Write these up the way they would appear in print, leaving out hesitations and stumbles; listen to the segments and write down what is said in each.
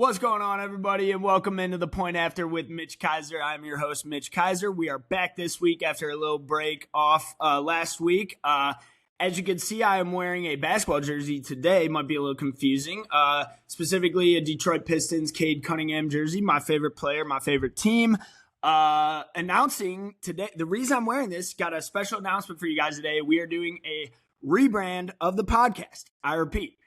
What's going on, everybody, and welcome into The Point After with Mitch Kaiser. I'm your host, Mitch Kaiser. We are back this week after a little break off last week. As you can see, I am wearing a basketball jersey today. Might be a little confusing. Specifically, a Detroit Pistons Cade Cunningham jersey, my favorite player, my favorite team. Announcing today, the reason I'm wearing this, got a special announcement for you guys today. We are doing a rebrand of the podcast. I repeat.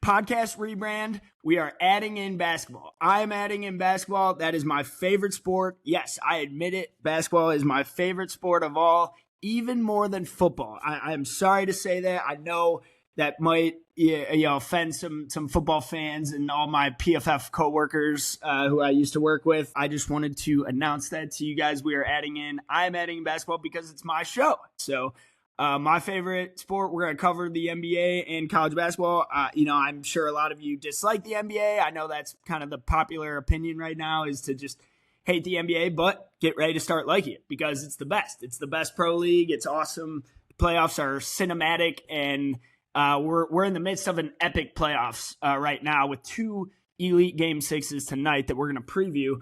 Podcast rebrand. We are adding in basketball. I am adding in basketball. That is my favorite sport. Yes, I admit it. Basketball is my favorite sport of all, even more than football. I'm sorry to say that. I know that might offend some football fans and all my PFF coworkers who I used to work with. I just wanted to announce that to you guys. We are adding in. I'm adding in basketball because it's my show. So. My favorite sport, we're going to cover the NBA and college basketball. I'm sure a lot of you dislike the NBA. I know that's kind of the popular opinion right now is to just hate the NBA, but get ready to start liking it because it's the best. It's the best pro league. It's awesome. The playoffs are cinematic, and we're in the midst of an epic playoffs right now with two elite game sixes tonight that we're going to preview.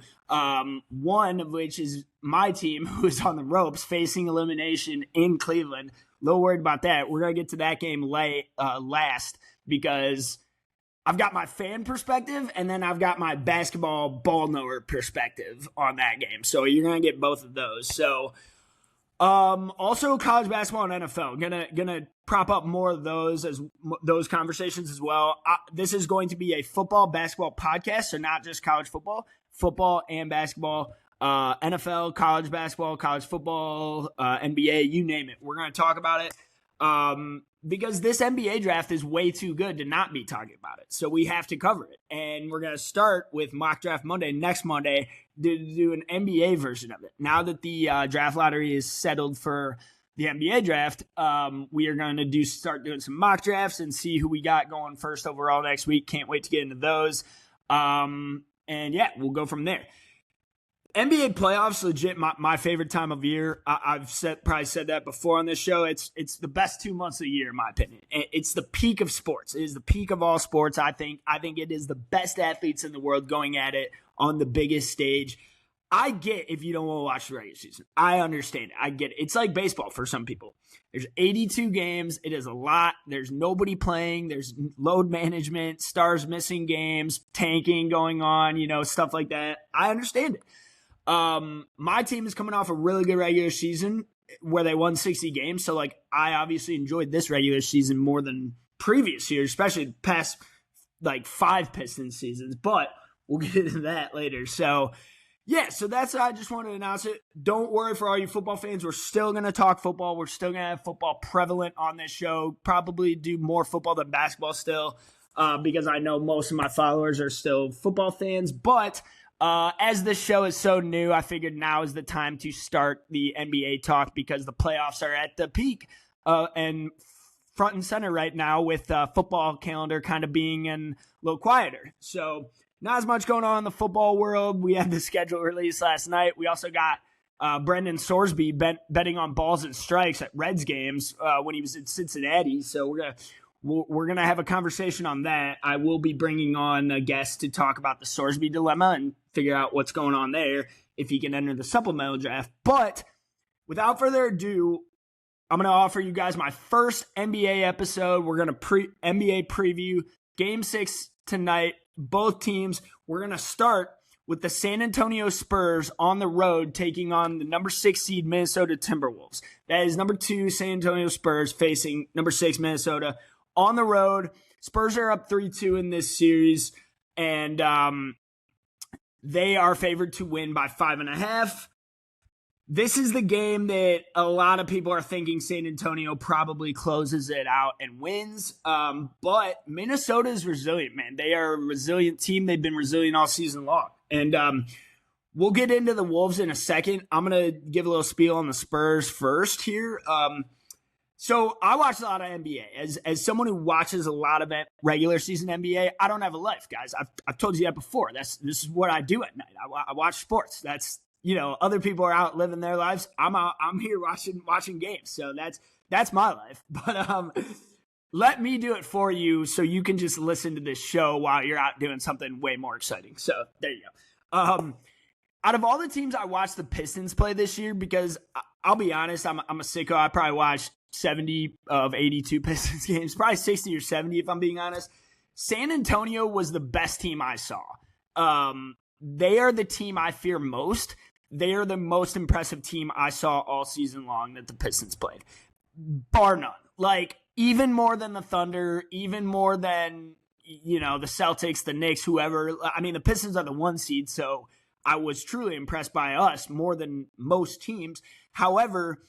One of which is my team, who is on the ropes facing elimination in Cleveland. A little worried about that. We're going to get to that game last because I've got my fan perspective and then I've got my basketball ball knower perspective on that game. So you're going to get both of those. So also college basketball and NFL. Gonna prop up more of those conversations as well. This is going to be a football basketball podcast, so not just college football and basketball. NFL, college basketball, college football, NBA, you name it. We're going to talk about it because this NBA draft is way too good to not be talking about it. So we have to cover it. And we're going to start with Mock Draft Monday, next Monday, to do an NBA version of it. Now that the draft lottery is settled for the NBA draft, we are going to start doing some mock drafts and see who we got going first overall next week. Can't wait to get into those. And yeah, we'll go from there. NBA playoffs, legit my favorite time of year. I've probably said that before on this show. It's the best 2 months of the year, in my opinion. It's the peak of sports. It is the peak of all sports. I think it is the best athletes in the world going at it on the biggest stage. I get if you don't want to watch the regular season. I understand it. I get it. It's like baseball for some people. There's 82 games. It is a lot. There's nobody playing. There's load management, stars missing games, tanking going on, stuff like that. I understand it. My team is coming off a really good regular season where they won 60 games. So I obviously enjoyed this regular season more than previous years, especially the past 5 Pistons seasons, but we'll get into that later. So yeah, so that's, I just wanted to announce it. Don't worry for all you football fans. We're still going to talk football. We're still going to have football prevalent on this show, probably do more football than basketball still, because I know most of my followers are still football fans, but as this show is so new, I figured now is the time to start the NBA talk because the playoffs are at the peak and front and center right now with football calendar kind of being a little quieter. So not as much going on in the football world. We had the schedule released last night. We also got Brendan Sorsby betting on balls and strikes at Reds games when he was in Cincinnati. So we're going to have a conversation on that. I will be bringing on a guest to talk about the Sorsby dilemma and figure out what's going on there if he can enter the supplemental draft. But without further ado, I'm going to offer you guys my first NBA episode. We're going to NBA preview Game 6 tonight. Both teams. We're going to start with the San Antonio Spurs on the road taking on the number 6 seed Minnesota Timberwolves. That is number 2 San Antonio Spurs facing number 6 Minnesota on the road. Spurs are up 3-2 in this series, and they are favored to win by 5.5. This is the game that a lot of people are thinking San Antonio probably closes it out and wins. But Minnesota is resilient, man. They are a resilient team. They've been resilient all season long. And we'll get into the Wolves in a second. I'm going to give a little spiel on the Spurs first here. So I watch a lot of NBA. As someone who watches a lot of regular season NBA, I don't have a life, guys. I've told you that before. This is what I do at night. I watch sports. That's, other people are out living their lives. I'm here watching games. So that's my life. But let me do it for you so you can just listen to this show while you're out doing something way more exciting. So there you go. Out of all the teams, I watched the Pistons play this year because I'll be honest, I'm a sicko. I probably watched 70 of 82 Pistons games, probably 60 or 70 if I'm being honest. San Antonio was the best team I saw. They are the team I fear most. They are the most impressive team I saw all season long that the Pistons played. Bar none. Like, even more than the Thunder, even more than, the Celtics, the Knicks, whoever. I mean, the Pistons are the 1 seed, so I was truly impressed by us more than most teams. However,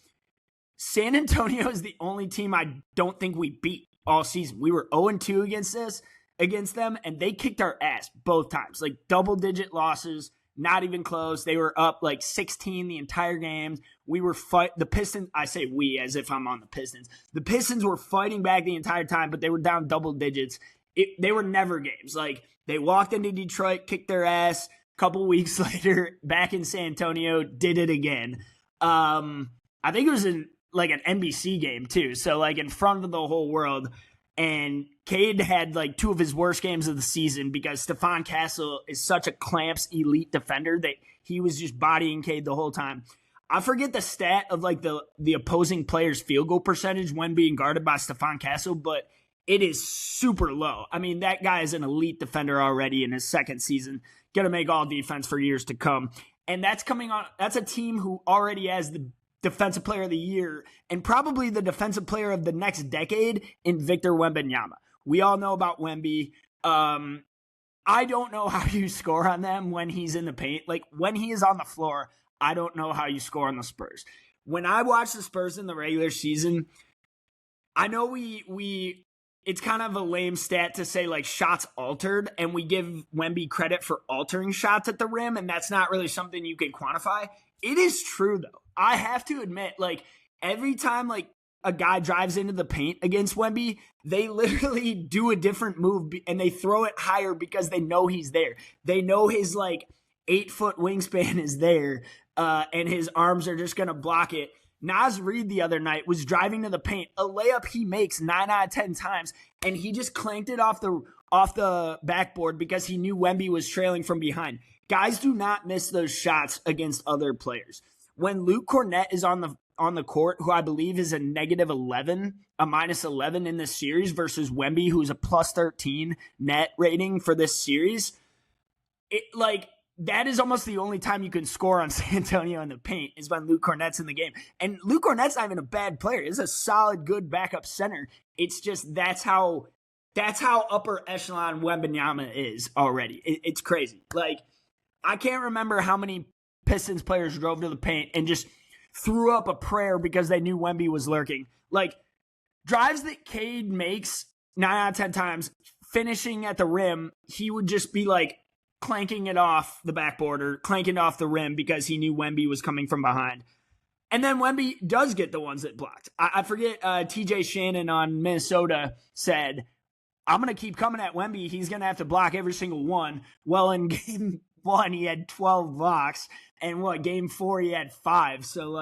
San Antonio is the only team I don't think we beat all season. We were 0-2 against them, and they kicked our ass both times. Like, double-digit losses, not even close. They were up like 16 the entire game. We were the Pistons, I say we as if I'm on the Pistons. The Pistons were fighting back the entire time, but they were down double digits. They were never games. Like, they walked into Detroit, kicked their ass. Couple weeks later, back in San Antonio, did it again. I think it was an NBC game too, so like in front of the whole world. And Cade had like 2 of his worst games of the season because Stephon Castle is such a clamps elite defender that he was just bodying Cade the whole time. I forget the stat of like the opposing player's field goal percentage when being guarded by Stephon Castle, but it is super low. I mean, that guy is an elite defender already in his second season. Going to make all defense for years to come. And that's coming on. That's a team who already has the defensive player of the year and probably the defensive player of the next decade in Victor Wembanyama. We all know about Wemby. I don't know how you score on them when he's in the paint. Like, when he is on the floor, I don't know how you score on the Spurs. When I watch the Spurs in the regular season, I know it's kind of a lame stat to say like shots altered, and we give Wemby credit for altering shots at the rim, and that's not really something you can quantify. It is true though. I have to admit, like, every time like a guy drives into the paint against Wemby, they literally do a different move and they throw it higher because they know he's there. They know his like 8-foot wingspan is there, and his arms are just gonna block it. Naz Reid the other night was driving to the paint, a layup he makes 9 out of 10 times, and he just clanked it off the backboard because he knew Wemby was trailing from behind. Guys do not miss those shots against other players. When Luke Cornett is on the court, who I believe is a minus 11 in this series versus Wemby, who's a plus 13 net rating for this series, that is almost the only time you can score on San Antonio in the paint is when Luke Cornett's in the game. And Luke Cornett's not even a bad player. He's a solid, good backup center. It's just that's how upper echelon Wembanyama is already. It's crazy. Like, I can't remember how many Pistons players drove to the paint and just threw up a prayer because they knew Wemby was lurking. Like, drives that Cade makes 9 out of 10 times, finishing at the rim, he would just be like, clanking it off the backboard or clanking off the rim because he knew Wemby was coming from behind. And then Wemby does get the ones that blocked. I forget, TJ Shannon on Minnesota said, I'm going to keep coming at Wemby. He's going to have to block every single one. Well, in game 1, he had 12 blocks. And game 4, he had 5. So,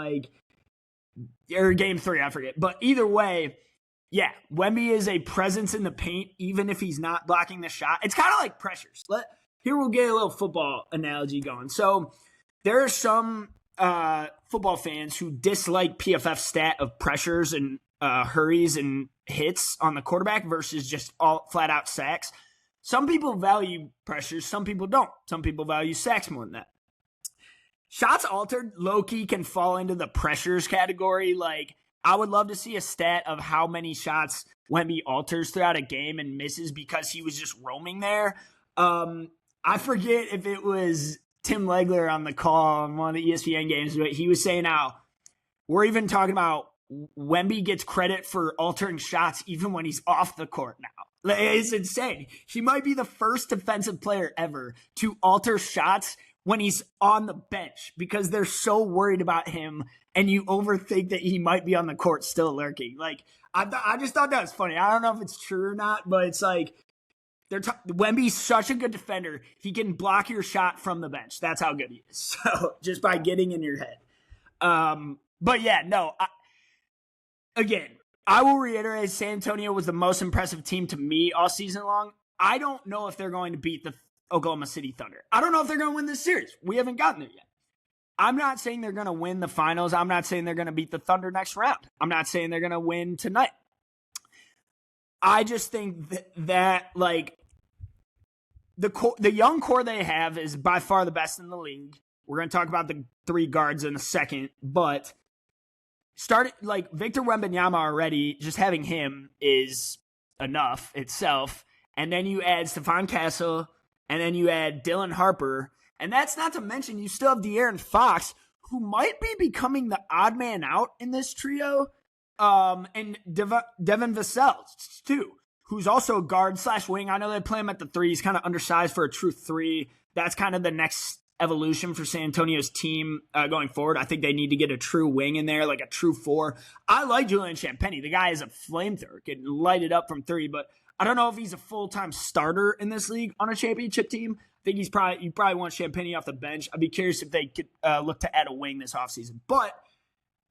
or game 3, I forget. But either way, yeah, Wemby is a presence in the paint, even if he's not blocking the shot. It's kind of like pressures. Here we'll get a little football analogy going. So there are some football fans who dislike PFF's stat of pressures and hurries and hits on the quarterback versus just all flat out sacks. Some people value pressures, some people don't. Some people value sacks more than that. Shots altered, low-key can fall into the pressures category. Like, I would love to see a stat of how many shots Wemby alters throughout a game and misses because he was just roaming there. I forget if it was Tim Legler on the call on one of the ESPN games, but he was saying how we're even talking about Wemby gets credit for altering shots even when he's off the court now. It's insane. He might be the first defensive player ever to alter shots when he's on the bench because they're so worried about him and you overthink that he might be on the court still lurking. Like, I just thought that was funny. I don't know if it's true or not, but it's like, Wemby's such a good defender. He can block your shot from the bench. That's how good he is. So just by getting in your head. But yeah, no. Again, I will reiterate, San Antonio was the most impressive team to me all season long. I don't know if they're going to beat the Oklahoma City Thunder. I don't know if they're going to win this series. We haven't gotten there yet. I'm not saying they're going to win the finals. I'm not saying they're going to beat the Thunder next round. I'm not saying they're going to win tonight. I just think that like, the young core they have is by far the best in the league. We're going to talk about the 3 guards in a second, but like Victor Wembanyama already, just having him is enough itself. And then you add Stephon Castle, and then you add Dylan Harper, and that's not to mention you still have De'Aaron Fox, who might be becoming the odd man out in this trio, and Devin Vassell too, who's also a guard/wing. I know they play him at the 3. He's kind of undersized for a true 3. That's kind of the next evolution for San Antonio's team going forward. I think they need to get a true wing in there, like a true 4. I like Julian Champagnie. The guy is a flamethrower, can light it up from 3, but I don't know if he's a full-time starter in this league on a championship team. I think you probably want Champagnie off the bench. I'd be curious if they could look to add a wing this offseason, but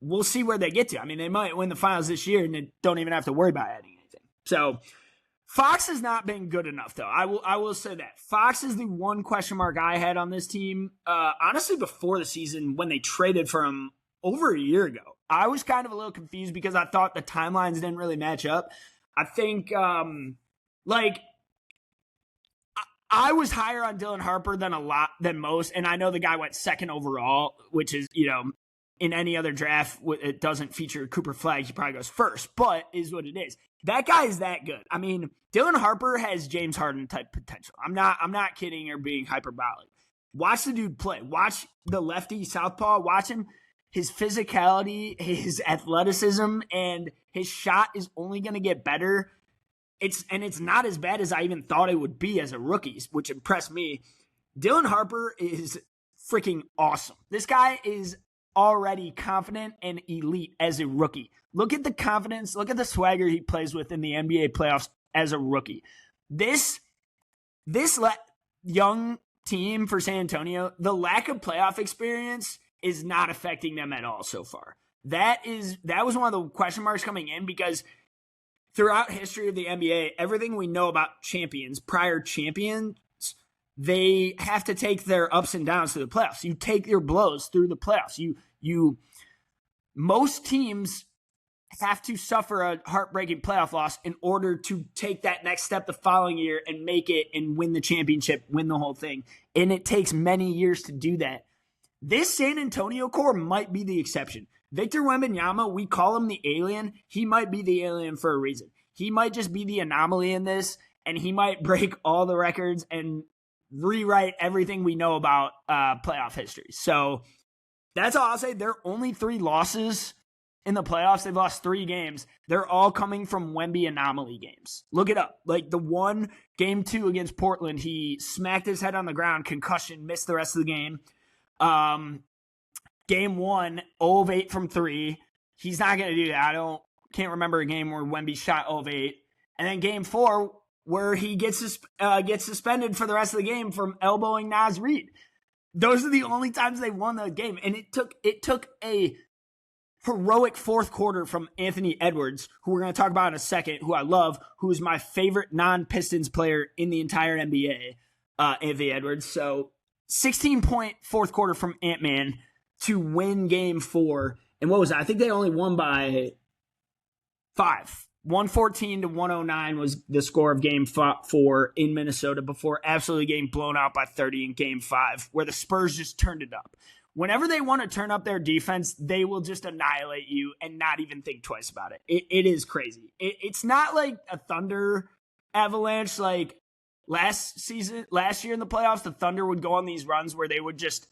we'll see where they get to. I mean, they might win the finals this year and they don't even have to worry about adding anything. So Fox has not been good enough, though. I will say that. Fox is the one question mark I had on this team. Honestly, before the season, when they traded for him over a year ago, I was kind of a little confused because I thought the timelines didn't really match up. I think, I was higher on Dylan Harper than most, and I know the guy went 2nd overall, which is, in any other draft, it doesn't feature Cooper Flagg, he probably goes 1st, but is what it is. That guy is that good. I mean, Dylan Harper has James Harden type potential. I'm not kidding or being hyperbolic. Watch the dude play. Watch the lefty southpaw. Watch him. His physicality, his athleticism, and his shot is only going to get better. It's not as bad as I even thought it would be as a rookie, which impressed me. Dylan Harper is freaking awesome. This guy is already confident and elite as a rookie. Look at the confidence. Look at the swagger he plays with in the NBA playoffs as a rookie. This young team for San Antonio, the lack of playoff experience is not affecting them at all so far. That was one of the question marks coming in because throughout history of the NBA, everything we know about prior champions, they have to take their ups and downs through the playoffs. You take your blows through the playoffs. Most teams have to suffer a heartbreaking playoff loss in order to take that next step the following year and make it and win the championship, win the whole thing. And it takes many years to do that. This San Antonio core might be the exception. Victor Wembanyama, we call him the alien. He might be the alien for a reason. He might just be the anomaly in this, and he might break all the records and rewrite everything we know about playoff history. So that's all I'll say. There are only 3 losses in the playoffs. They've lost 3 games. They're all coming from Wemby anomaly games. Look it up. Like the one game 2 against Portland, he smacked his head on the ground, concussion, missed the rest of the game. Game 1, 0 of 8 from 3. He's not going to do that. Can't remember a game where Wemby shot 0 of 8. And then game 4, where he gets suspended for the rest of the game from elbowing Naz Reid. Those are the only times they won the game. And it took a heroic 4th quarter from Anthony Edwards, who we're going to talk about in a second, who I love, who is my favorite non-Pistons player in the entire NBA, Anthony Edwards. So 16-point 4th quarter from Ant-Man to win game 4. And what was that? I think they only won by 5. 114-109 was the score of game 4 in Minnesota before absolutely getting blown out by 30 in game 5, where the Spurs just turned it up. Whenever they want to turn up their defense, they will just annihilate you and not even think twice about it. It is crazy. It's not like a Thunder avalanche like last year in the playoffs. The Thunder would go on these runs where they would just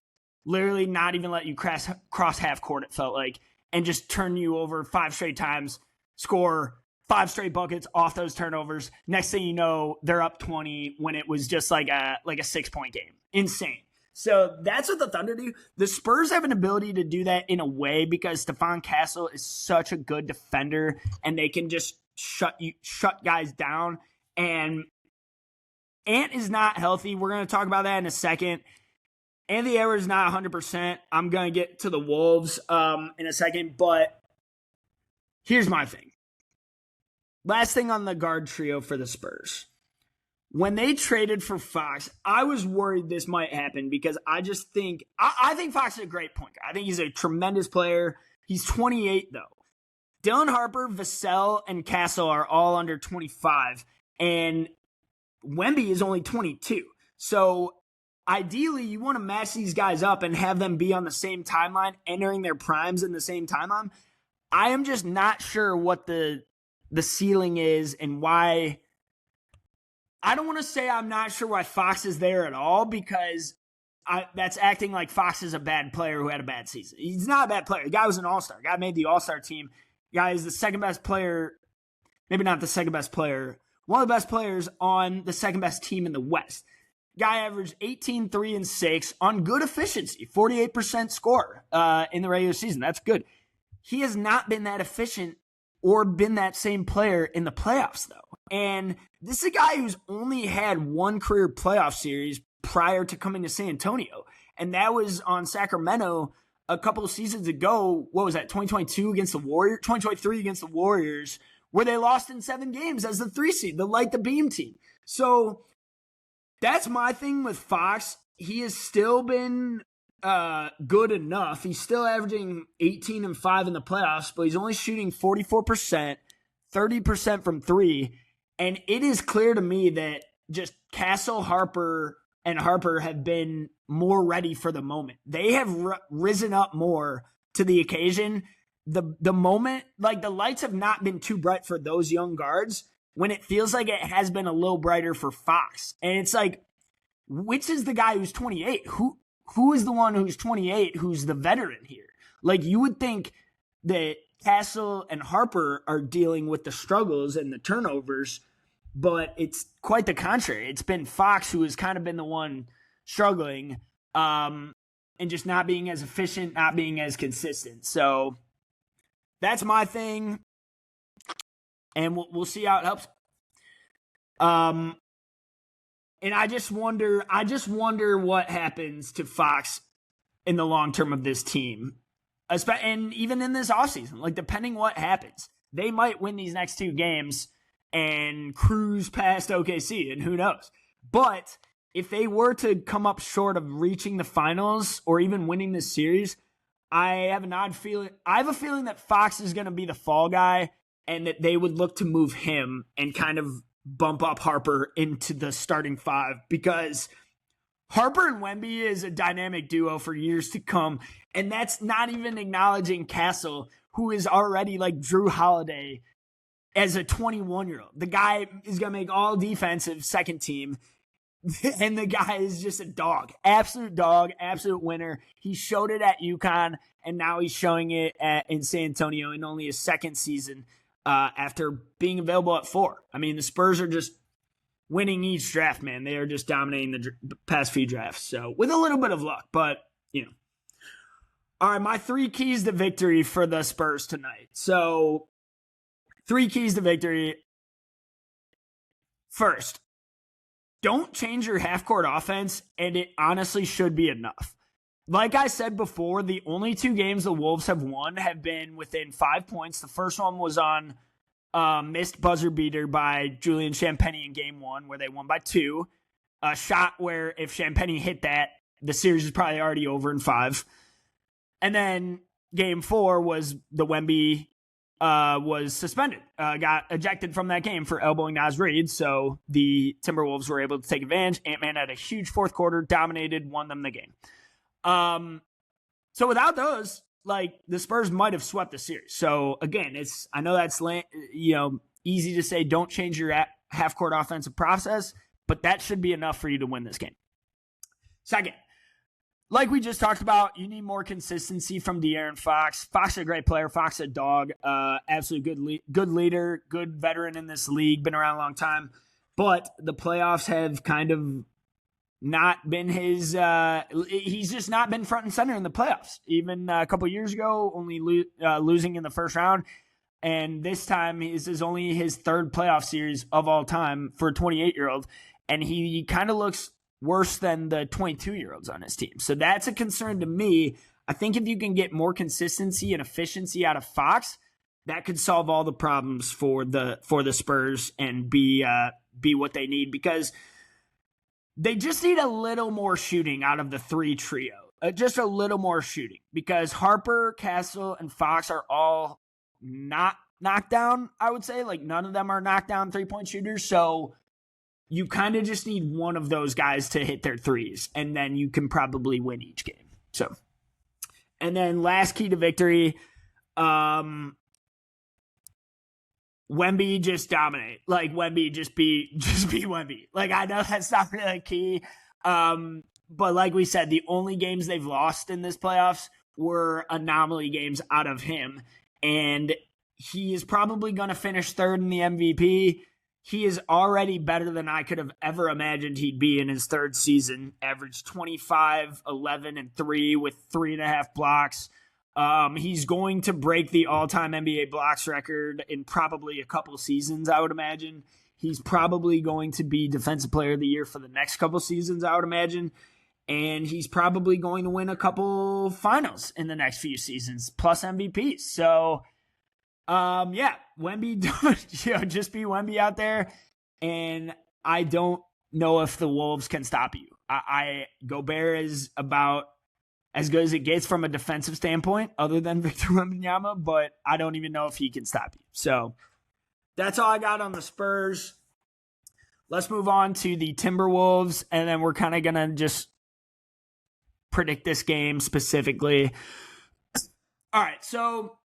literally not even let you cross half court, it felt like, and just turn you over 5 straight times, score 5 straight buckets off those turnovers. Next thing you know, they're up 20 when it was just like a 6-point game. Insane. So that's what the Thunder do. The Spurs have an ability to do that in a way because Stephon Castle is such a good defender and they can just shut guys down. And Ant is not healthy. We're going to talk about that in a second. Anthony Edwards is not 100%. I'm going to get to the Wolves in a second, but here's my thing. last thing on the guard trio for the Spurs. When they traded for Fox, I was worried this might happen because I just think I think Fox is a great point guard. I think he's a tremendous player. He's 28 though. Dylan Harper, Vassell, and Castle are all under 25, and Wemby is only 22. So ideally, you want to match these guys up and have them be on the same timeline, entering their primes in the same timeline. I am just not sure what the ceiling is and why. I don't want to say I'm not sure why Fox is there at all because that's acting like Fox is a bad player who had a bad season. He's not a bad player. The guy was an all-star. The guy made the all-star team. The guy is the second best player, maybe not the second best player, one of the best players on the second best team in the West. The guy averaged 18, 3, and 6 on good efficiency, 48% score in the regular season. That's good. He has not been that efficient or been that same player in the playoffs, though. And this is a guy who's only had one career playoff series prior to coming to San Antonio. And that was on Sacramento a couple of seasons ago. What was that, 2022 against the Warriors? 2023 against the Warriors, where they lost in 7 games as the 3 seed, the Light the Beam team. So that's my thing with Fox. He has still been good enough. He's still averaging 18 and 5 in the playoffs, but he's only shooting 44%, 30% from 3. And it is clear to me that just Castle, Harper, and Harper have been more ready for the moment. They have risen up more to the occasion. The moment, like the lights have not been too bright for those young guards when it feels like it has been a little brighter for Fox. And it's like, which is the guy who's 28? Who is the one who's 28 who's the veteran here? Like, you would think that Castle and Harper are dealing with the struggles and the turnovers, but it's quite the contrary. It's been Fox who has kind of been the one struggling and just not being as efficient, not being as consistent. So that's my thing, and we'll see how it helps. And I just wonder what happens to Fox in the long term of this team. And even in this offseason, like depending what happens, they might win these next 2 games and cruise past OKC, and who knows. But if they were to come up short of reaching the finals or even winning this series, I have a feeling that Fox is going to be the fall guy and that they would look to move him and kind of bump up Harper into the starting 5, because Harper and Wemby is a dynamic duo for years to come. And that's not even acknowledging Castle, who is already like Drew Holiday as a 21-year-old. The guy is going to make all defensive second team. And the guy is just a dog, absolute winner. He showed it at UConn, and now he's showing it in San Antonio in only his second season after being available at 4. I mean, the Spurs are just winning each draft, man. They are just dominating the past few drafts. So with a little bit of luck, but, you know. All right, my 3 keys to victory for the Spurs tonight. So 3 keys to victory. First, don't change your half-court offense, and it honestly should be enough. Like I said before, the only 2 games the Wolves have won have been within 5 points. The first one was on missed buzzer beater by Julian Champagny in game 1, where they won by 2. A shot where if Champagny hit that, the series is probably already over in 5. And then game 4 was the Wemby was suspended, got ejected from that game for elbowing Naz Reid. So the Timberwolves were able to take advantage. Ant-Man had a huge fourth quarter, dominated, won them the game. So without those, like the Spurs might have swept the series. So again, I know that's easy to say. Don't change your half-court offensive process, but that should be enough for you to win this game. Second, like we just talked about, you need more consistency from De'Aaron Fox. Fox is a great player. Fox is a dog. Absolutely good leader, good veteran in this league, been around a long time. But the playoffs have kind of not been his he's just not been front and center in the playoffs. Even a couple years ago, only losing in the first round. And this time, this is only his 3rd playoff series of all time for a 28-year-old. And he kind of looks worse than the 22-year-olds on his team. So that's a concern to me. I think if you can get more consistency and efficiency out of Fox, that could solve all the problems for the Spurs and be what they need, because they just need a little more shooting out of the three trio. Just a little more shooting, because Harper, Castle, and Fox are all not knockdown, I would say. Like, none of them are knockdown three-point shooters, so you kind of just need one of those guys to hit their threes, and then you can probably win each game. So, and then last key to victory, Wemby just dominate. Like, Wemby just be Wemby. Like, I know that's not really a key, but like we said, the only games they've lost in this playoffs were anomaly games out of him. And he is probably going to finish third in the MVP. He is already better than I could have ever imagined he'd be in his third season. Averaged 25, 11, and 3 with 3.5 blocks. He's going to break the all-time NBA blocks record in probably a couple seasons, I would imagine. He's probably going to be Defensive Player of the Year for the next couple seasons, I would imagine. And he's probably going to win a couple finals in the next few seasons, plus MVPs. So, Wemby, just be Wemby out there. And I don't know if the Wolves can stop you. Gobert is about as good as it gets from a defensive standpoint, other than Victor Wembanyama, but I don't even know if he can stop you. So that's all I got on the Spurs. Let's move on to the Timberwolves, and then we're kind of going to just predict this game specifically. All right, so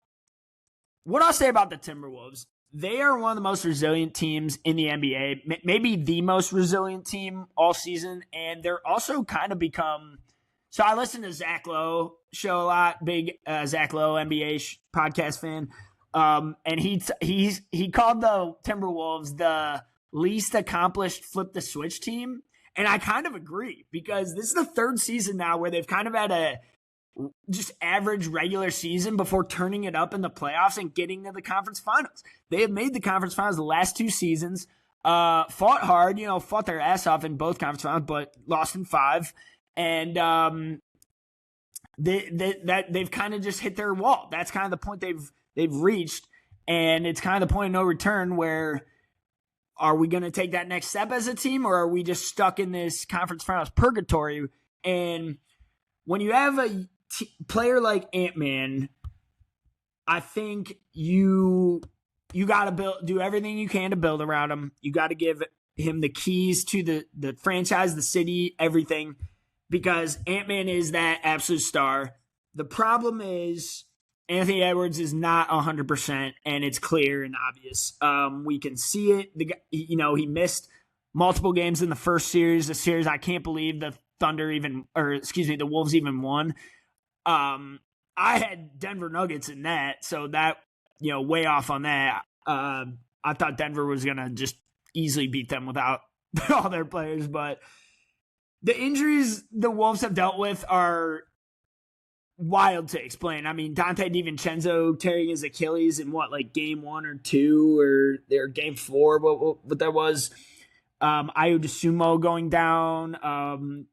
what I'll say about the Timberwolves, they are one of the most resilient teams in the NBA, maybe the most resilient team all season, and they're also kind of become – so I listen to Zach Lowe show a lot, big Zach Lowe NBA podcast fan, and he called the Timberwolves the least accomplished flip the switch team. And I kind of agree, because this is the third season now where they've kind of had a just average regular season before turning it up in the playoffs and getting to the conference finals. They have made the conference finals the last 2 seasons, fought hard, fought their ass off in both conference finals, but lost in 5. And they've kind of just hit their wall. That's kind of the point they've reached, and it's kind of the point of no return where – are we going to take that next step as a team, or are we just stuck in this conference finals purgatory? And when you have a player like Ant-Man, I think you got to do everything you can to build around him. You got to give him the keys to the franchise, the city, everything, because Ant-Man is that absolute star. The problem is Anthony Edwards is not 100%, and it's clear and obvious. We can see it. He missed multiple games in the first series. The series I can't believe the the Wolves even won. I had Denver Nuggets in that, so that, way off on that. I thought Denver was going to just easily beat them without all their players, but the injuries the Wolves have dealt with are wild to explain. I mean, Dante DiVincenzo tearing his Achilles in game 1 or 2 or game 4, what that was. Ayo Dosunmu going down.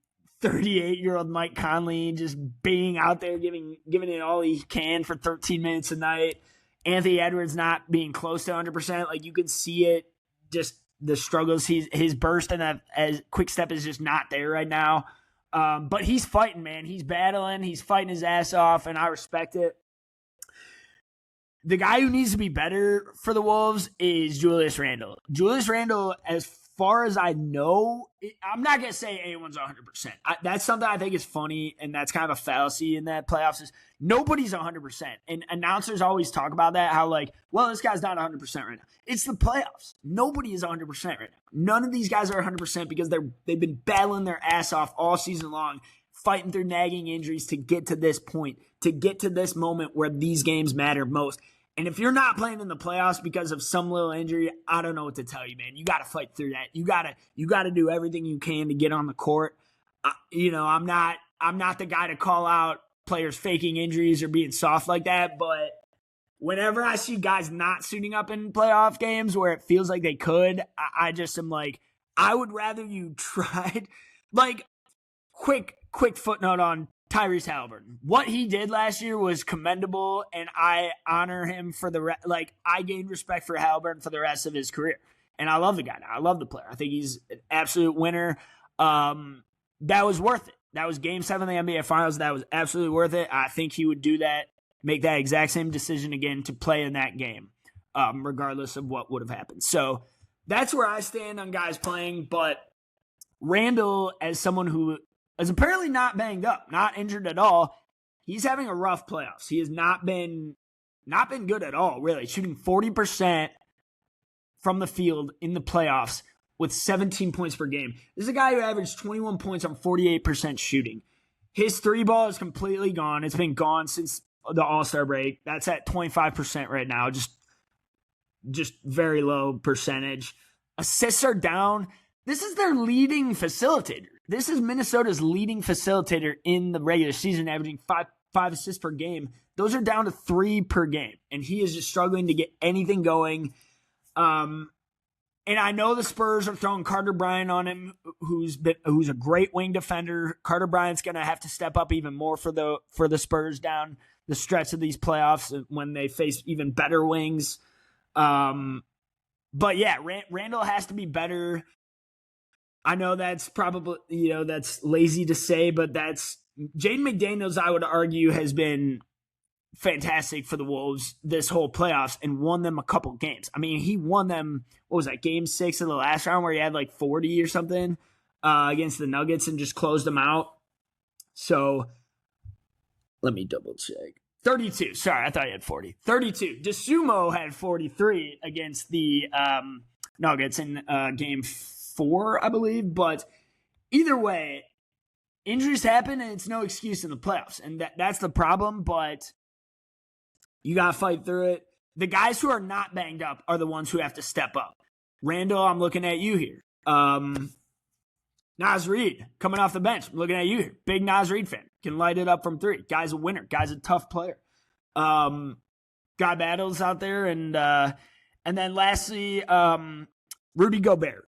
38-year-old Mike Conley just being out there giving it all he can for 13 minutes a night. Anthony Edwards not being close to 100%. Like, you can see it, just the struggles. His burst and that as quick step is just not there right now. But he's fighting, man. He's battling. He's fighting his ass off, and I respect it. The guy who needs to be better for the Wolves is Julius Randle. Julius Randle, as far as I know, I'm not going to say anyone's 100%. That's something I think is funny, and that's kind of a fallacy in that playoffs is nobody's 100%. And announcers always talk about that, how this guy's not 100% right now. It's the playoffs. Nobody is 100% right now. None of these guys are 100% because they've been battling their ass off all season long, fighting through nagging injuries to get to this point, to get to this moment where these games matter most. And if you're not playing in the playoffs because of some little injury, I don't know what to tell you, man. You got to fight through that. You got to do everything you can to get on the court. I'm not the guy to call out players faking injuries or being soft like that, but whenever I see guys not suiting up in playoff games where it feels like they could, I just am like, I would rather you tried. Quick footnote on Tyrese Halliburton. What he did last year was commendable, and I honor him for I gained respect for Halliburton for the rest of his career. And I love the guy now. I love the player. I think he's an absolute winner. That was worth it. That was Game 7 of the NBA Finals. That was absolutely worth it. I think he would do that, make that exact same decision again to play in that game, regardless of what would have happened. So that's where I stand on guys playing. But Randall, as someone who is apparently not banged up, not injured at all, he's having a rough playoffs. He has not been good at all, really. Shooting 40% from the field in the playoffs with 17 points per game. This is a guy who averaged 21 points on 48% shooting. His three ball is completely gone. It's been gone since the All-Star break. That's at 25% right now, just very low percentage. Assists are down. This is their leading facilitator. This is Minnesota's leading facilitator in the regular season, averaging five assists per game. Those are down to 3 per game, and he is just struggling to get anything going. And I know the Spurs are throwing Carter Bryant on him, who's a great wing defender. Carter Bryant's going to have to step up even more for the Spurs down the stretch of these playoffs when they face even better wings. But yeah, Randall has to be better. I know that's probably, that's lazy to say, but that's Jaden McDaniels, I would argue, has been fantastic for the Wolves this whole playoffs and won them a couple games. I mean, he won them, what was that, Game 6 of the last round where he had like 40 or something against the Nuggets and just closed them out. So let me double check. 32. Sorry, I thought he had 40. 32. DeSumo had 43 against the Nuggets in Game 4, I believe. But either way, injuries happen and it's no excuse in the playoffs. And that's the problem, but you got to fight through it. The guys who are not banged up are the ones who have to step up. Randall, I'm looking at you here. Naz Reid, coming off the bench. I'm looking at you here. Big Naz Reid fan. Can light it up from 3. Guy's a winner. Guy's a tough player. Guy Battles out there. And then lastly, Rudy Gobert.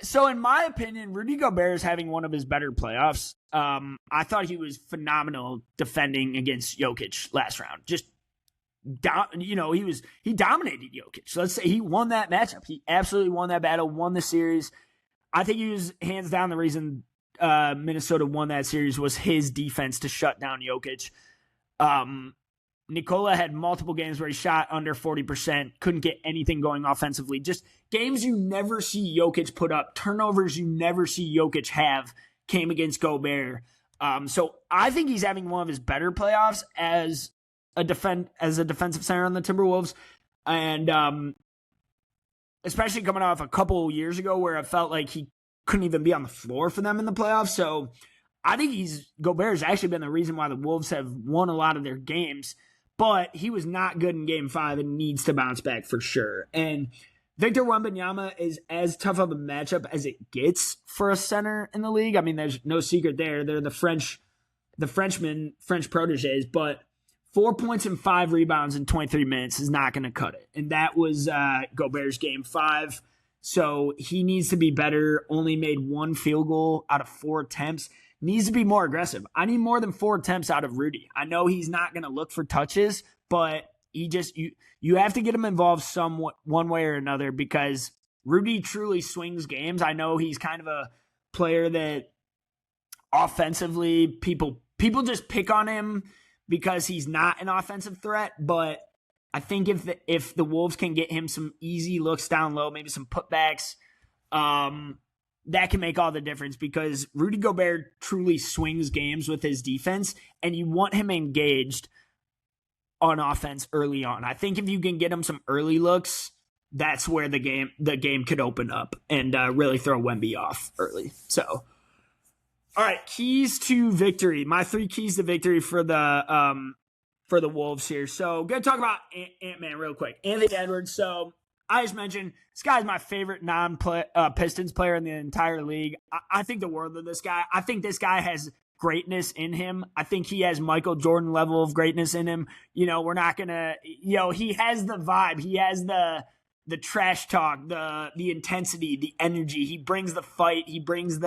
So in my opinion, Rudy Gobert is having one of his better playoffs. I thought he was phenomenal defending against Jokic last round. He dominated Jokic. So let's say he won that matchup. He absolutely won that battle, won the series. I think he was hands down the reason Minnesota won that series was his defense to shut down Jokic. Nikola had multiple games where he shot under 40%, couldn't get anything going offensively. Just games you never see Jokic put up, turnovers you never see Jokic have came against Gobert. So I think he's having one of his better playoffs as a defensive center on the Timberwolves. And especially coming off a couple years ago where it felt like he couldn't even be on the floor for them in the playoffs. So I think Gobert has actually been the reason why the Wolves have won a lot of their games, but he was not good in Game 5 and needs to bounce back for sure. And Victor Wembanyama is as tough of a matchup as it gets for a center in the league. I mean, there's no secret there. They're the French proteges, but 4 points and 5 rebounds in 23 minutes is not going to cut it. And that was Gobert's Game 5. So he needs to be better. Only made 1 field goal out of 4 attempts. Needs to be more aggressive. I need more than 4 attempts out of Rudy. I know he's not going to look for touches, but you have to get him involved somewhat one way or another because Rudy truly swings games. I know he's kind of a player that offensively people just pick on him because he's not an offensive threat, but I think if the Wolves can get him some easy looks down low, maybe some putbacks, that can make all the difference because Rudy Gobert truly swings games with his defense, and you want him engaged on offense early on. I think if you can get him some early looks, that's where the game could open up and really throw Wemby off early. So, all right, keys to victory. My 3 keys to victory for the Wolves here. So, going to talk about Ant-Man real quick. Anthony Edwards. So, I just mentioned this guy's my favorite non-Pistons player in the entire league. I think the world of this guy. I think this guy has greatness in him. I think he has Michael Jordan level of greatness in him. We're not going to, he has the vibe. He has the trash talk, the intensity, the energy. He brings the fight. He plays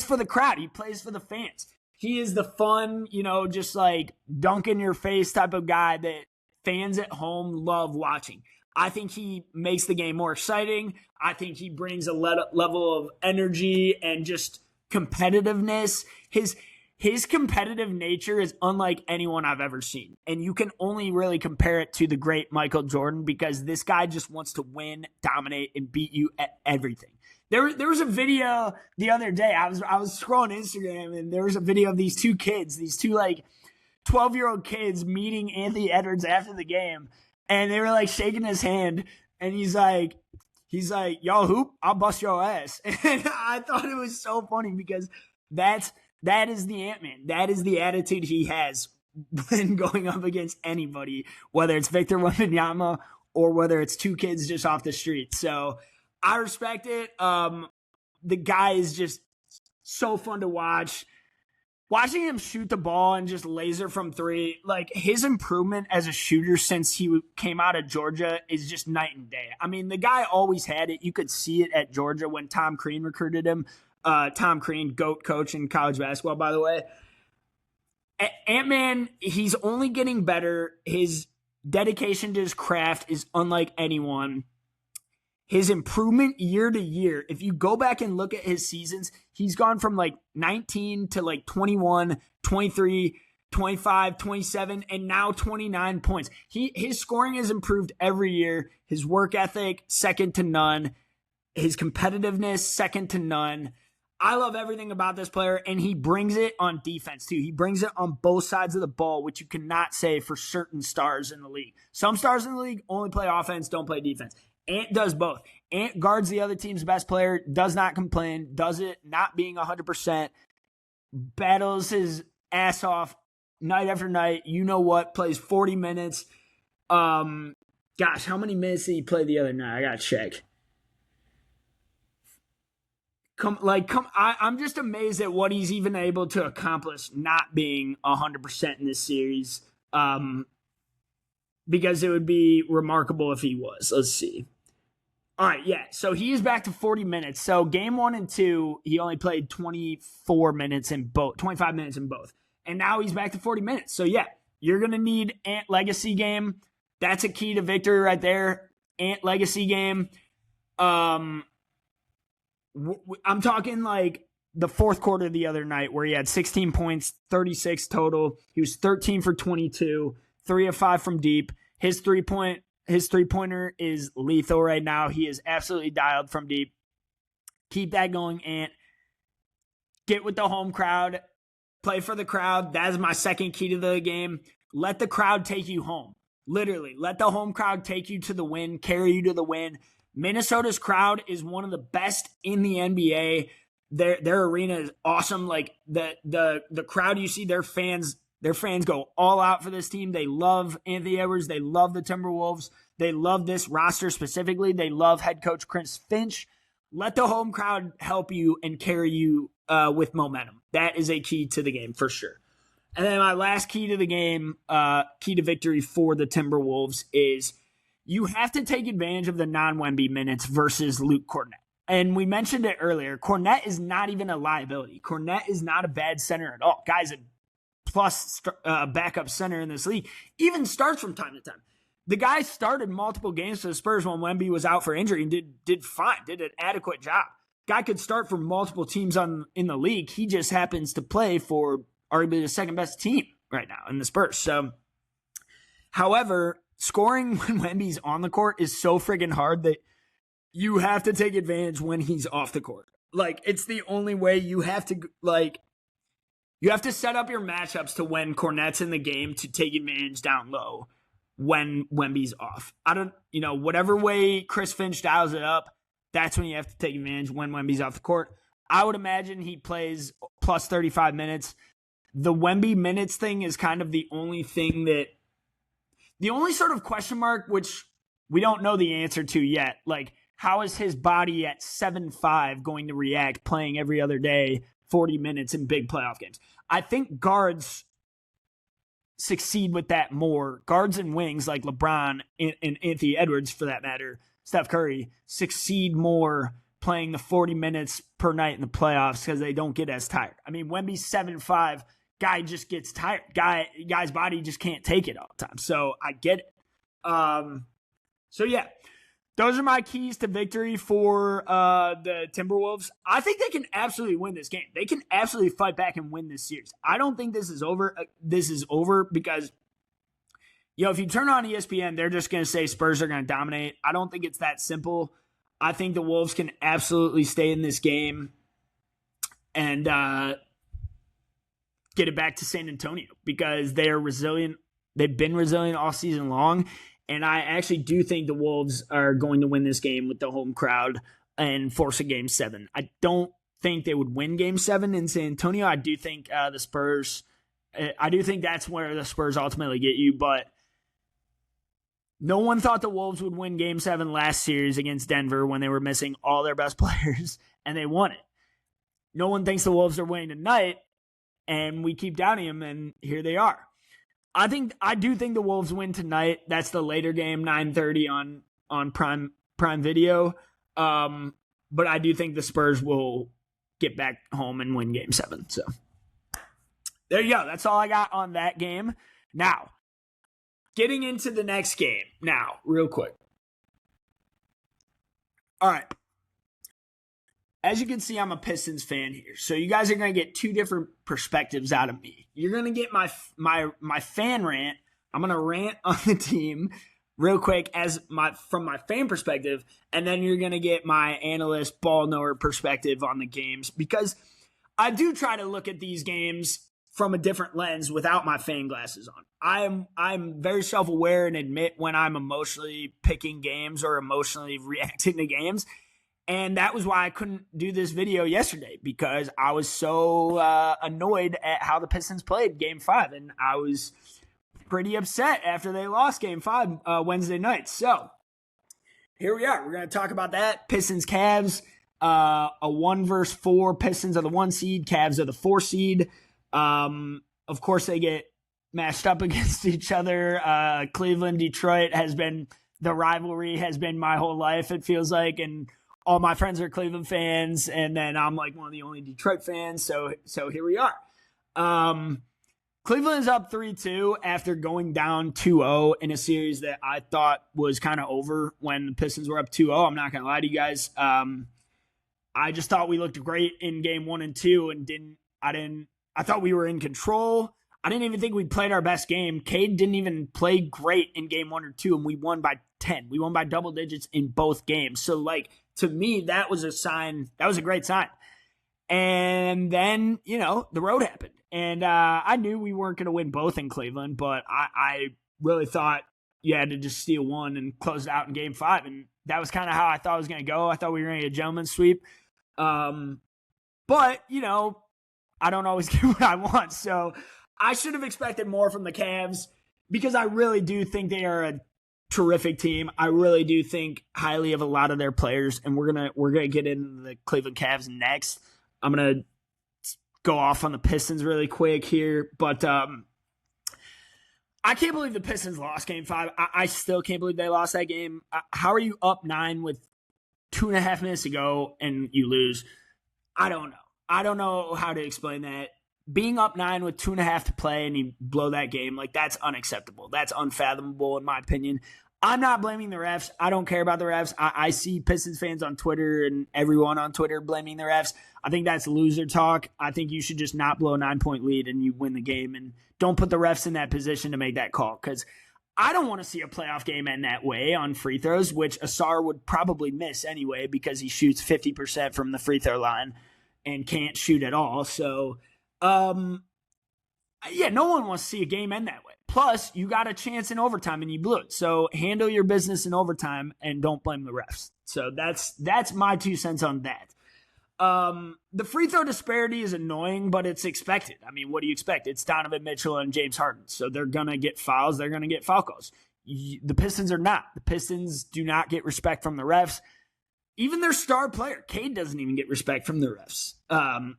for the crowd. He plays for the fans. he is the fun, just like dunk in your face type of guy that fans at home love watching. I think he makes the game more exciting. I think he brings a level of energy and just competitiveness. His competitive nature is unlike anyone I've ever seen. And you can only really compare it to the great Michael Jordan, because this guy just wants to win, dominate, and beat you at everything. There was a video the other day. I was scrolling Instagram, and there was a video of these two 12-year-old kids meeting Anthony Edwards after the game. And they were like shaking his hand, and he's like, y'all hoop, I'll bust your ass. And I thought it was so funny, because that is the Ant-Man. That is the attitude he has when going up against anybody, whether it's Victor Wembanyama or whether it's two kids just off the street. So I respect it. The guy is just so fun to watch. Watching him shoot the ball and just laser from three, like his improvement as a shooter since he came out of Georgia is just night and day. I mean, the guy always had it. You could see it at Georgia when Tom Crean recruited him. Tom Crean, GOAT coach in college basketball, by the way. Ant-Man, he's only getting better. His dedication to his craft is unlike anyone. His improvement year to year, if you go back and look at his seasons, he's gone from like 19 to like 21, 23, 25, 27, and now 29 points. His scoring has improved every year. His work ethic, second to none. His competitiveness, second to none. I love everything about this player, and he brings it on defense too. He brings it on both sides of the ball, which you cannot say for certain stars in the league. Some stars in the league only play offense, don't play defense. Ant does both. Ant guards the other team's best player, does not complain, does it not being 100%, battles his ass off night after night. You know what? Plays 40 minutes. Gosh, how many minutes did he play the other night? I got to check. I'm just amazed at what he's even able to accomplish not being 100% in this series. Because it would be remarkable if he was. Let's see. All right, yeah. So he is back to 40 minutes. So game 1 and 2, he only played 25 minutes in both. And now he's back to 40 minutes. So yeah, you're going to need Ant legacy game. That's a key to victory right there. Ant legacy game. I'm talking like the fourth quarter the other night where he had 16 points, 36 total. He was 13 for 22. 3 of 5 from deep. His three-pointer is lethal right now. He is absolutely dialed from deep. Keep that going, Ant. Get with the home crowd. Play for the crowd. That is my second key to the game. Let the crowd take you home. Literally, let the home crowd take you to the win, carry you to the win. Minnesota's crowd is one of the best in the NBA. Their arena is awesome. Like the crowd you see, their fans go all out for this team. They love Anthony Edwards. They love the Timberwolves. They love this roster specifically. They love head coach Chris Finch. Let the home crowd help you and carry you with momentum. That is a key to the game for sure. And then my last key to the game, key to victory for the Timberwolves is you have to take advantage of the non-Wemby minutes versus Luke Kornet. And we mentioned it earlier. Kornet is not even a liability. Kornet is not a bad center at all. Guy's a plus backup center in this league, even starts from time to time. The guy started multiple games for the Spurs when Wemby was out for injury and did fine, did an adequate job. Guy could start for multiple teams in the league. He just happens to play for arguably the second best team right now in the Spurs. So, however, scoring when Wemby's on the court is so friggin' hard that you have to take advantage when he's off the court. Like, it's the only way. You have to set up your matchups to when Kornet's in the game to take advantage down low when Wemby's off. Whatever way Chris Finch dials it up, that's when you have to take advantage when Wemby's off the court. I would imagine he plays plus 35 minutes. The Wemby minutes thing is kind of the only sort of question mark, which we don't know the answer to yet. Like, how is his body at 7'5" going to react playing every other day 40 minutes in big playoff games? I think guards succeed with that more. Guards and wings like LeBron and Anthony Edwards, for that matter, Steph Curry, succeed more playing the 40 minutes per night in the playoffs because they don't get as tired. I mean, Wemby's 7'5", guy just gets tired. Guy's body just can't take it all the time. So I get it. So yeah, those are my keys to victory for the Timberwolves. I think they can absolutely win this game. They can absolutely fight back and win this series. I don't think this is over. This is over because, if you turn on ESPN, they're just going to say Spurs are going to dominate. I don't think it's that simple. I think the Wolves can absolutely stay in this game and get it back to San Antonio because they are resilient. They've been resilient all season long. And I actually do think the Wolves are going to win this game with the home crowd and force a Game 7. I don't think they would win Game 7 in San Antonio. I do think the Spurs, I do think that's where the Spurs ultimately get you. But no one thought the Wolves would win Game 7 last series against Denver when they were missing all their best players, and they won it. No one thinks the Wolves are winning tonight, and we keep doubting them, and here they are. I do think the Wolves win tonight. That's the later game, 9:30 on Prime Video. But I do think the Spurs will get back home and win Game 7. So there you go. That's all I got on that game. Now, getting into the next game. Now, real quick. All right. As you can see, I'm a Pistons fan here. So you guys are going to get two different perspectives out of me. You're going to get my fan rant. I'm going to rant on the team real quick from my fan perspective, and then you're going to get my analyst ball knower perspective on the games, because I do try to look at these games from a different lens without my fan glasses on. I'm very self-aware and admit when I'm emotionally picking games or emotionally reacting to games. And that was why I couldn't do this video yesterday, because I was so annoyed at how the Pistons played Game 5. And I was pretty upset after they lost Game 5 Wednesday night. So here we are. We're going to talk about that. Pistons, Cavs, a 1-4. Pistons are the 1 seed. Cavs are the 4 seed. Of course, they get matched up against each other. Cleveland, Detroit the rivalry has been my whole life, it feels like. And all my friends are Cleveland fans, and then I'm like one of the only Detroit fans. So here we are. Cleveland is up 3-2 after going down 2-0 in a series that I thought was kind of over when the Pistons were up 2-0. I'm not going to lie to you guys. I just thought we looked great in game 1 and 2 I thought we were in control. I didn't even think we played our best game. Cade didn't even play great in game 1 or 2, and we won by 10. We won by double digits in both games. So, to me, that was a sign. That was a great sign. And then, the road happened. And I knew we weren't going to win both in Cleveland, but I really thought you had to just steal one and close it out in game 5. And that was kind of how I thought it was going to go. I thought we were going to get a gentleman's sweep. But, I don't always get what I want. So I should have expected more from the Cavs, because I really do think they are a terrific team. I really do think highly of a lot of their players, and we're gonna get into the Cleveland Cavs next. I'm gonna go off on the Pistons really quick here, but I can't believe the Pistons lost Game 5. I still can't believe they lost that game. How are you up 9 with 2.5 minutes to go and you lose? I don't know. I don't know how to explain that. Being up 9 with 2.5 to play and you blow that game, that's unacceptable. That's unfathomable in my opinion. I'm not blaming the refs. I don't care about the refs. I see Pistons fans on Twitter and everyone on Twitter blaming the refs. I think that's loser talk. I think you should just not blow a 9-point lead and you win the game, and don't put the refs in that position to make that call, because I don't want to see a playoff game end that way on free throws, which Asar would probably miss anyway because he shoots 50% from the free throw line and can't shoot at all. So, no one wants to see a game end that way. Plus, you got a chance in overtime and you blew it. So handle your business in overtime and don't blame the refs. So that's my 2 cents on that. The free throw disparity is annoying, but it's expected. I mean, what do you expect? It's Donovan Mitchell and James Harden. So they're going to get fouls. They're going to get foul calls. The Pistons are not. The Pistons do not get respect from the refs. Even their star player, Cade, doesn't even get respect from the refs.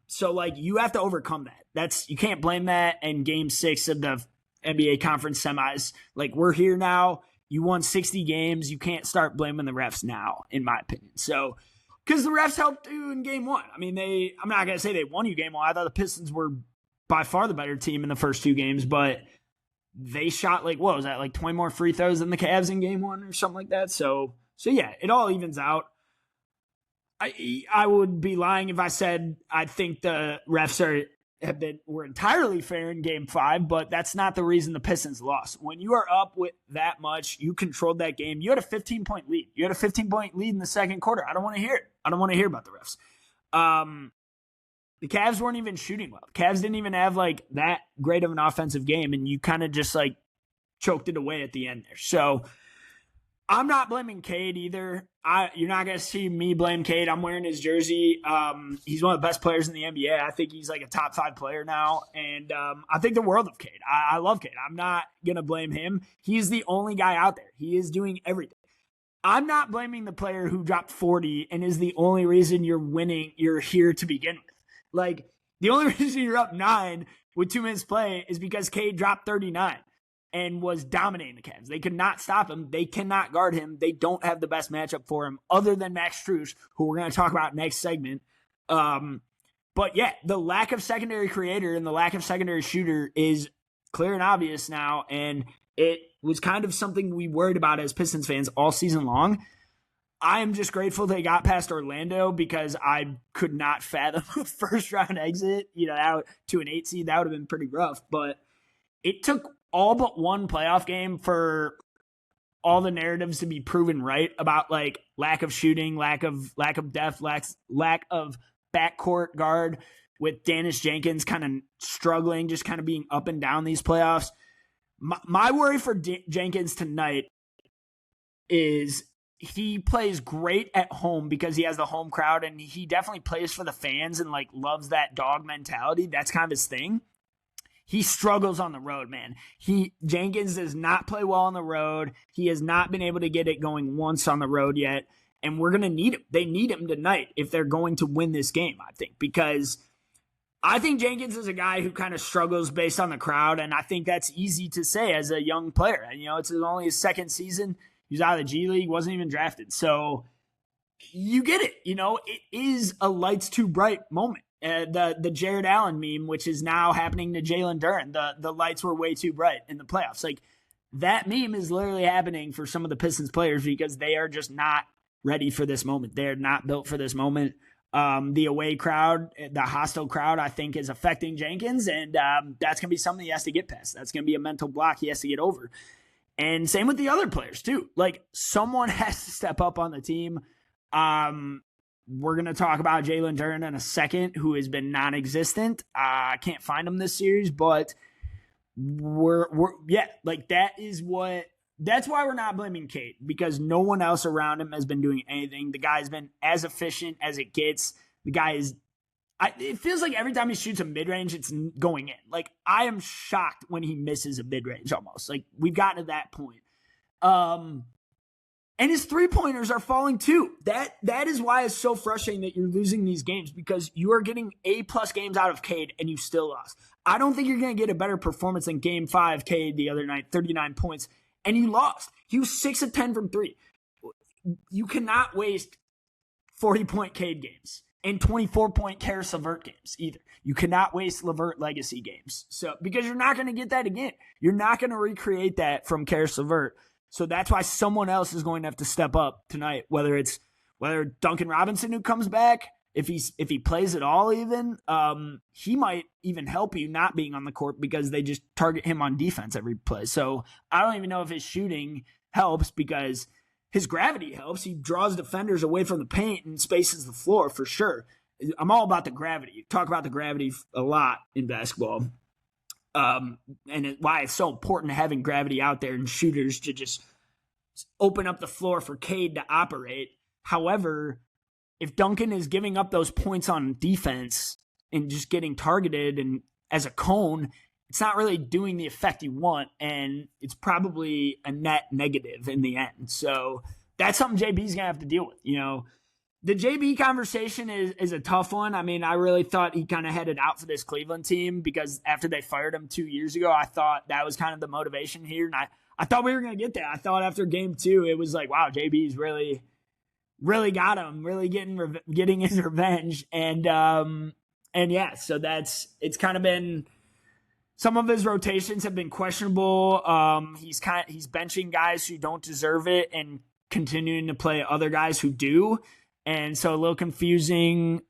So you have to overcome that. You can't blame that in Game 6 of the NBA Conference semis. We're here now. You won 60 games. You can't start blaming the refs now, in my opinion. So Because the refs helped you in game one. I mean, I'm not going to say they won you game one. I thought the Pistons were by far the better team in the first two games, but they shot like 20 more free throws than the Cavs in game one or something like that. So yeah, it all evens out. I would be lying if I said I think the refs were entirely fair in game five, but that's not the reason the Pistons lost. When you are up with that much, you controlled that game. You had a 15-point lead. You had a 15-point lead in the second quarter. I don't want to hear it. I don't want to hear about the refs. The Cavs weren't even shooting well. The Cavs didn't even have like that great of an offensive game, and you kind of just like choked it away at the end there. So I'm not blaming Cade either. You're not going to see me blame Cade. I'm wearing his jersey. He's one of the best players in the NBA. I think he's like a top 5 player now. And I think the world of Cade. I love Cade. I'm not going to blame him. He's the only guy out there. He is doing everything. I'm not blaming the player who dropped 40 and is the only reason you're winning. You're here to begin with. Like, the only reason you're up 9 with 2 minutes play is because Cade dropped 39. And was dominating the Cavs. They could not stop him. They cannot guard him. They don't have the best matchup for him other than Max Strus, who we're going to talk about next segment. But yeah, the lack of secondary creator and the lack of secondary shooter is clear and obvious now. And it was kind of something we worried about as Pistons fans all season long. I am just grateful they got past Orlando because I could not fathom a first round exit, out to an 8 seed. That would have been pretty rough. But it took all but one playoff game for all the narratives to be proven right about like lack of shooting, lack of depth, lack of backcourt guard with Dennis Jenkins kind of struggling, just kind of being up and down these playoffs. My worry for Jenkins tonight is he plays great at home because he has the home crowd and he definitely plays for the fans and like loves that dog mentality. That's kind of his thing. He struggles on the road, man. Jenkins does not play well on the road. He has not been able to get it going once on the road yet, and we're going to need him. They need him tonight if they're going to win this game, I think, because I think Jenkins is a guy who kind of struggles based on the crowd, and I think that's easy to say as a young player. And, it's only his second season. He was out of the G League, wasn't even drafted. So you get it. It is a lights too bright moment. The Jared Allen meme, which is now happening to Jalen Duren. The lights were way too bright in the playoffs. Like, that meme is literally happening for some of the Pistons players because they are just not ready for this moment. They're not built for this moment. The away crowd, the hostile crowd, I think is affecting Jenkins, and that's going to be something he has to get past. That's going to be a mental block he has to get over. And same with the other players too. Like, someone has to step up on the team. We're going to talk about Jalen Duren in a second, who has been non-existent. I can't find him this series, but that's why we're not blaming Cade, because no one else around him has been doing anything. The guy's been as efficient as it gets. The guy is, it feels like every time he shoots a mid-range, it's going in. Like, I am shocked when he misses a mid-range almost. Like, we've gotten to that point. And his three-pointers are falling too. That is why it's so frustrating that you're losing these games, because you are getting A-plus games out of Cade and you still lost. I don't think you're going to get a better performance than Game 5 Cade the other night, 39 points, and you lost. He was 6 of 10 from 3. You cannot waste 40-point Cade games and 24-point Karis LeVert games either. You cannot waste LeVert legacy games. So, because you're not going to get that again. You're not going to recreate that from Karis LeVert. So that's why someone else is going to have to step up tonight, whether Duncan Robinson, who comes back, if he plays at all even, he might even help you not being on the court because they just target him on defense every play. So I don't even know if his shooting helps because his gravity helps. He draws defenders away from the paint and spaces the floor for sure. I'm all about the gravity. Talk about the gravity a lot in basketball. Why it's so important having gravity out there and shooters to just open up the floor for Cade to operate. However, if Duncan is giving up those points on defense and just getting targeted and as a cone, it's not really doing the effect you want, and it's probably a net negative in the end. So that's something JB's gonna have to deal with. The JB conversation is a tough one. I mean, I really thought he kind of headed out for this Cleveland team because after they fired him 2 years ago, I thought that was kind of the motivation here. And I thought we were going to get that. I thought after game 2, it was like, wow, JB's really really got him, really getting his revenge. And yeah, so it's kind of been, some of his rotations have been questionable. He's benching guys who don't deserve it and continuing to play other guys who do. And so a little confusing.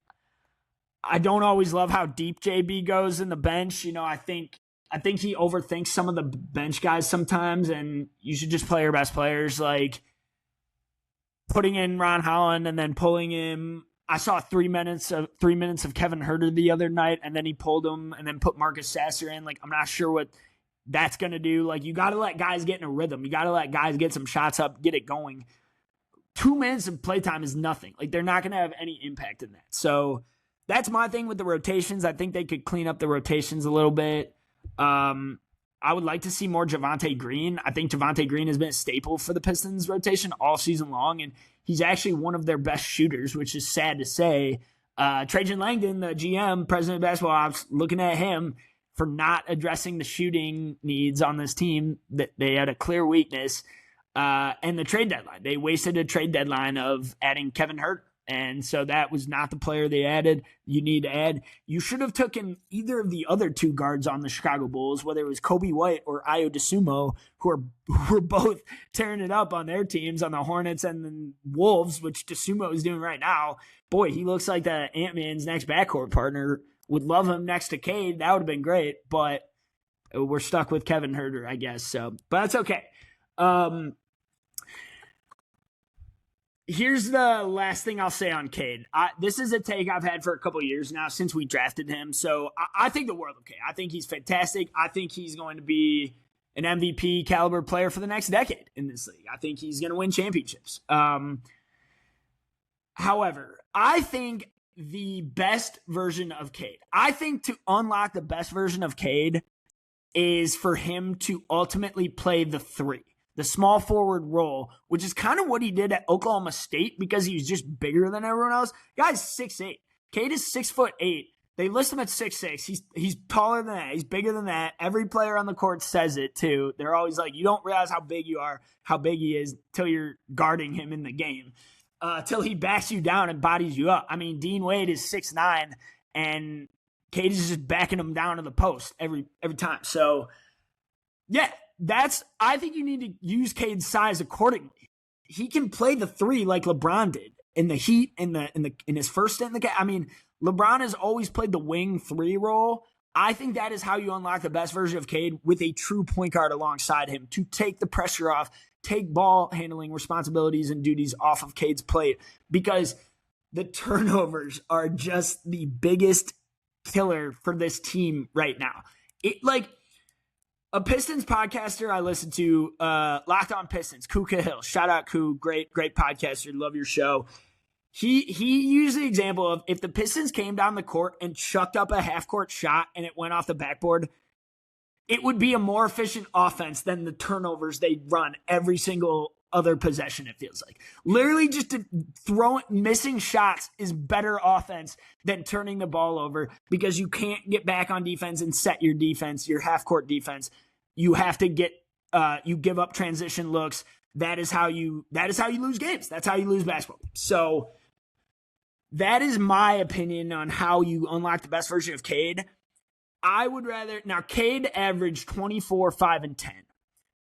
I don't always love how deep JB goes in the bench. I think he overthinks some of the bench guys sometimes, and you should just play your best players. Like putting in Ron Holland and then pulling him. I saw 3 minutes of Kevin Huerter the other night, and then he pulled him and then put Marcus Sasser in. Like, I'm not sure what that's going to do. Like, you got to let guys get in a rhythm. You got to let guys get some shots up, get it going. 2 minutes of playtime is nothing. Like, they're not going to have any impact in that. So that's my thing with the rotations. I think they could clean up the rotations a little bit. I would like to see more Javonte Green. I think Javonte Green has been a staple for the Pistons rotation all season long, and he's actually one of their best shooters, which is sad to say. Trajan Langdon, the GM, president of basketball ops, looking at him for not addressing the shooting needs on this team, that they had a clear weakness. And the trade deadline. They wasted a trade deadline of adding Kevin Huerter. And so that was not the player they added. You need to add. You should have taken either of the other two guards on the Chicago Bulls, whether it was Kobe White or Ayo DeSumo, who are both tearing it up on their teams, on the Hornets and the Wolves, which DeSumo is doing right now. Boy, he looks like the Ant-Man's next backcourt partner. Would love him next to Cade. That would have been great, but we're stuck with Kevin Huerter, I guess. So, but that's okay. Here's the last thing I'll say on Cade. This is a take I've had for a couple of years now since we drafted him. So I think the world of Cade. I think he's fantastic. I think he's going to be an MVP caliber player for the next decade in this league. I think he's going to win championships. However, I think the best version of Cade, I think to unlock the best version of Cade is for him to ultimately play the three. The small forward role, which is kind of what he did at Oklahoma State because he was just bigger than everyone else. Guy's 6'8". Cade is 6'8". They list him at 6'6". He's taller than that. He's bigger than that. Every player on the court says it too. They're always like, you don't realize how big you are, how big he is till you're guarding him in the game. Till he backs you down and bodies you up. I mean, Dean Wade is 6'9", and Cade is just backing him down to the post every time. So, yeah. I think you need to use Cade's size accordingly. He can play the three like LeBron did in the Heat in his first stint in the. I mean, LeBron has always played the wing three role. I think that is how you unlock the best version of Cade, with a true point guard alongside him to take the pressure off, take ball handling responsibilities and duties off of Cade's plate, because the turnovers are just the biggest killer for this team right now. A Pistons podcaster I listen to, Locked On Pistons, Koo Cahill. Shout out Koo, great podcaster. Love your show. He used the example of if the Pistons came down the court and chucked up a half-court shot and it went off the backboard, it would be a more efficient offense than the turnovers they run every single other possession, it feels like. Literally just to missing shots is better offense than turning the ball over, because you can't get back on defense and set your defense, your half-court defense. You have to you give up transition looks. That is how you lose games. That's how you lose basketball. So that is my opinion on how you unlock the best version of Cade. I would rather, now Cade averaged 24, 5, and 10.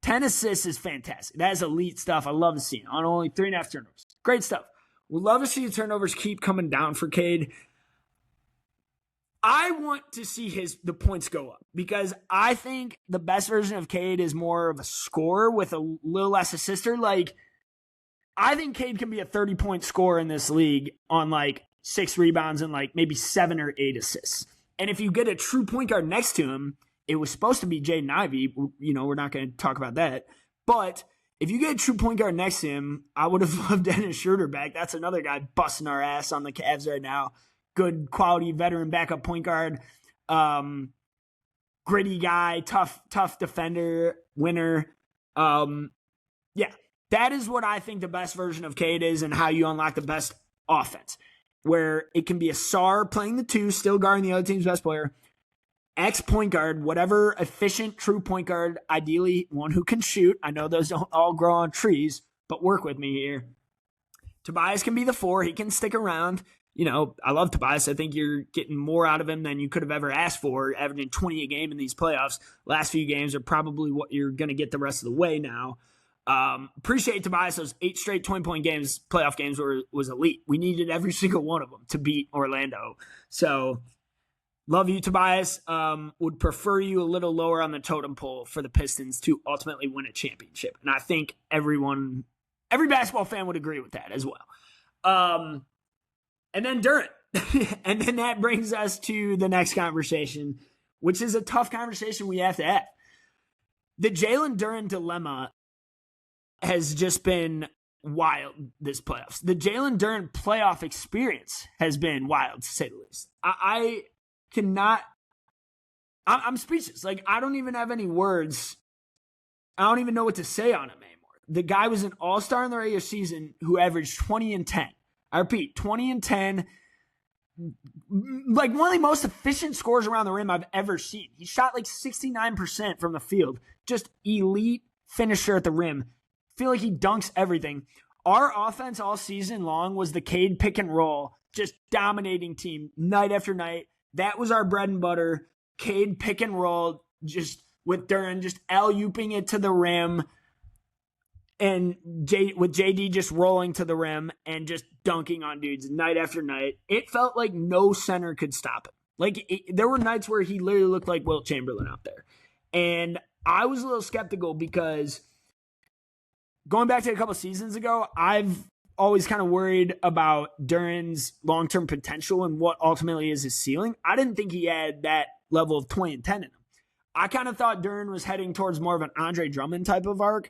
10 assists is fantastic. That is elite stuff. I love to see it on only 3.5 turnovers. Great stuff. We'd love to see the turnovers keep coming down for Cade. I want to see the points go up, because I think the best version of Cade is more of a scorer with a little less assister. Like, I think Cade can be a 30-point scorer in this league on 6 rebounds and maybe 7 or 8 assists. And if you get a true point guard next to him, it was supposed to be Jaden Ivey. We're not going to talk about that. But if you get a true point guard next to him, I would have loved Dennis Schroeder back. That's another guy busting our ass on the Cavs right now. Good quality veteran backup point guard. Gritty guy, tough defender, winner. Yeah, that is what I think the best version of Cade is, and how you unlock the best offense, where it can be a SAR playing the 2, still guarding the other team's best player, ex-point guard, whatever efficient true point guard, ideally one who can shoot. I know those don't all grow on trees, but work with me here. Tobias can be the 4. He can stick around. I love Tobias. I think you're getting more out of him than you could have ever asked for, averaging 20 a game in these playoffs. Last few games are probably what you're going to get the rest of the way now. Appreciate Tobias. Those 8 straight 20-point games, playoff games, was elite. We needed every single one of them to beat Orlando. So, love you, Tobias. Would prefer you a little lower on the totem pole for the Pistons to ultimately win a championship. And I think every basketball fan would agree with that as well. And then Durant. And then that brings us to the next conversation, which is a tough conversation we have to have. The Jalen Durant dilemma has just been wild this playoffs. The Jalen Durant playoff experience has been wild, to say the least. I'm speechless. Like, I don't even have any words. I don't even know what to say on him anymore. The guy was an all-star in the regular season who averaged 20 and 10. I repeat, 20 and 10. Like, one of the most efficient scorers around the rim I've ever seen. He shot like 69% from the field. Just elite finisher at the rim. Feel like he dunks everything. Our offense all season long was the Cade pick and roll, just dominating team night after night. That was our bread and butter. Cade pick and roll, just with Durant just alley-ooping it to the rim, and with JD just rolling to the rim and just dunking on dudes night after night. It felt like no center could stop him. Like, there were nights where he literally looked like Wilt Chamberlain out there. And I was a little skeptical because going back to a couple seasons ago, I've always kind of worried about Durant's long-term potential and what ultimately is his ceiling. I didn't think he had that level of 20 and 10 in him. I kind of thought Durant was heading towards more of an Andre Drummond type of arc,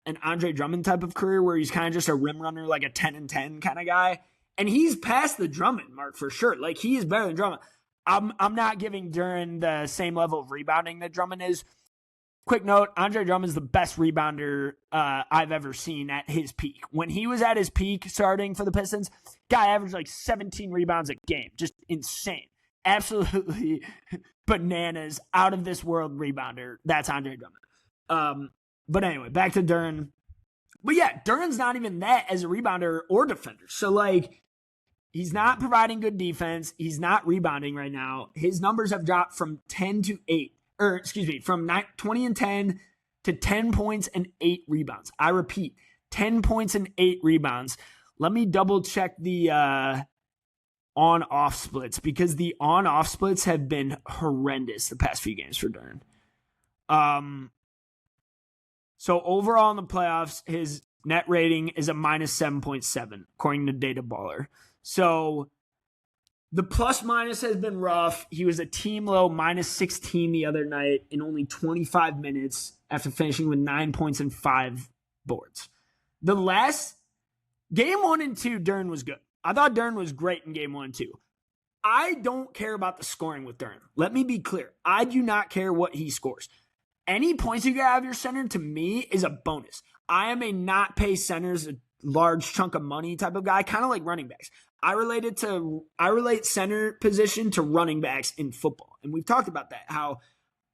an Andre Drummond type of career where he's kind of just a rim runner, like a 10 and 10 kind of guy. And he's past the Drummond mark for sure. Like, he is better than Drummond. I'm not giving Durant the same level of rebounding that Drummond is. Quick note, Andre Drummond's the best rebounder I've ever seen at his peak. When he was at his peak starting for the Pistons, guy averaged like 17 rebounds a game. Just insane. Absolutely bananas, out of this world rebounder. That's Andre Drummond. But anyway, back to Durant. But yeah, Durant's not even that as a rebounder or defender. So, like, he's not providing good defense. He's not rebounding right now. His numbers have dropped from 10 to 8. From 20 and 10 to 10 points and 8 rebounds. I repeat, 10 points and 8 rebounds. Let me double check the on-off splits, because the on-off splits have been horrendous the past few games for Durant. So overall in the playoffs, his net rating is a minus 7.7, according to Data Baller. So the plus minus has been rough. He was a team low minus 16 the other night in only 25 minutes after finishing with 9 points and 5 boards. The last game 1 and 2, Durant was good. I thought Durant was great in game 1 and 2. I don't care about the scoring with Durant. Let me be clear. I do not care what he scores. Any points you get out of your center, to me, is a bonus. I am a not pay centers a large chunk of money type of guy, kind of like running backs. I relate center position to running backs in football. And we've talked about that, how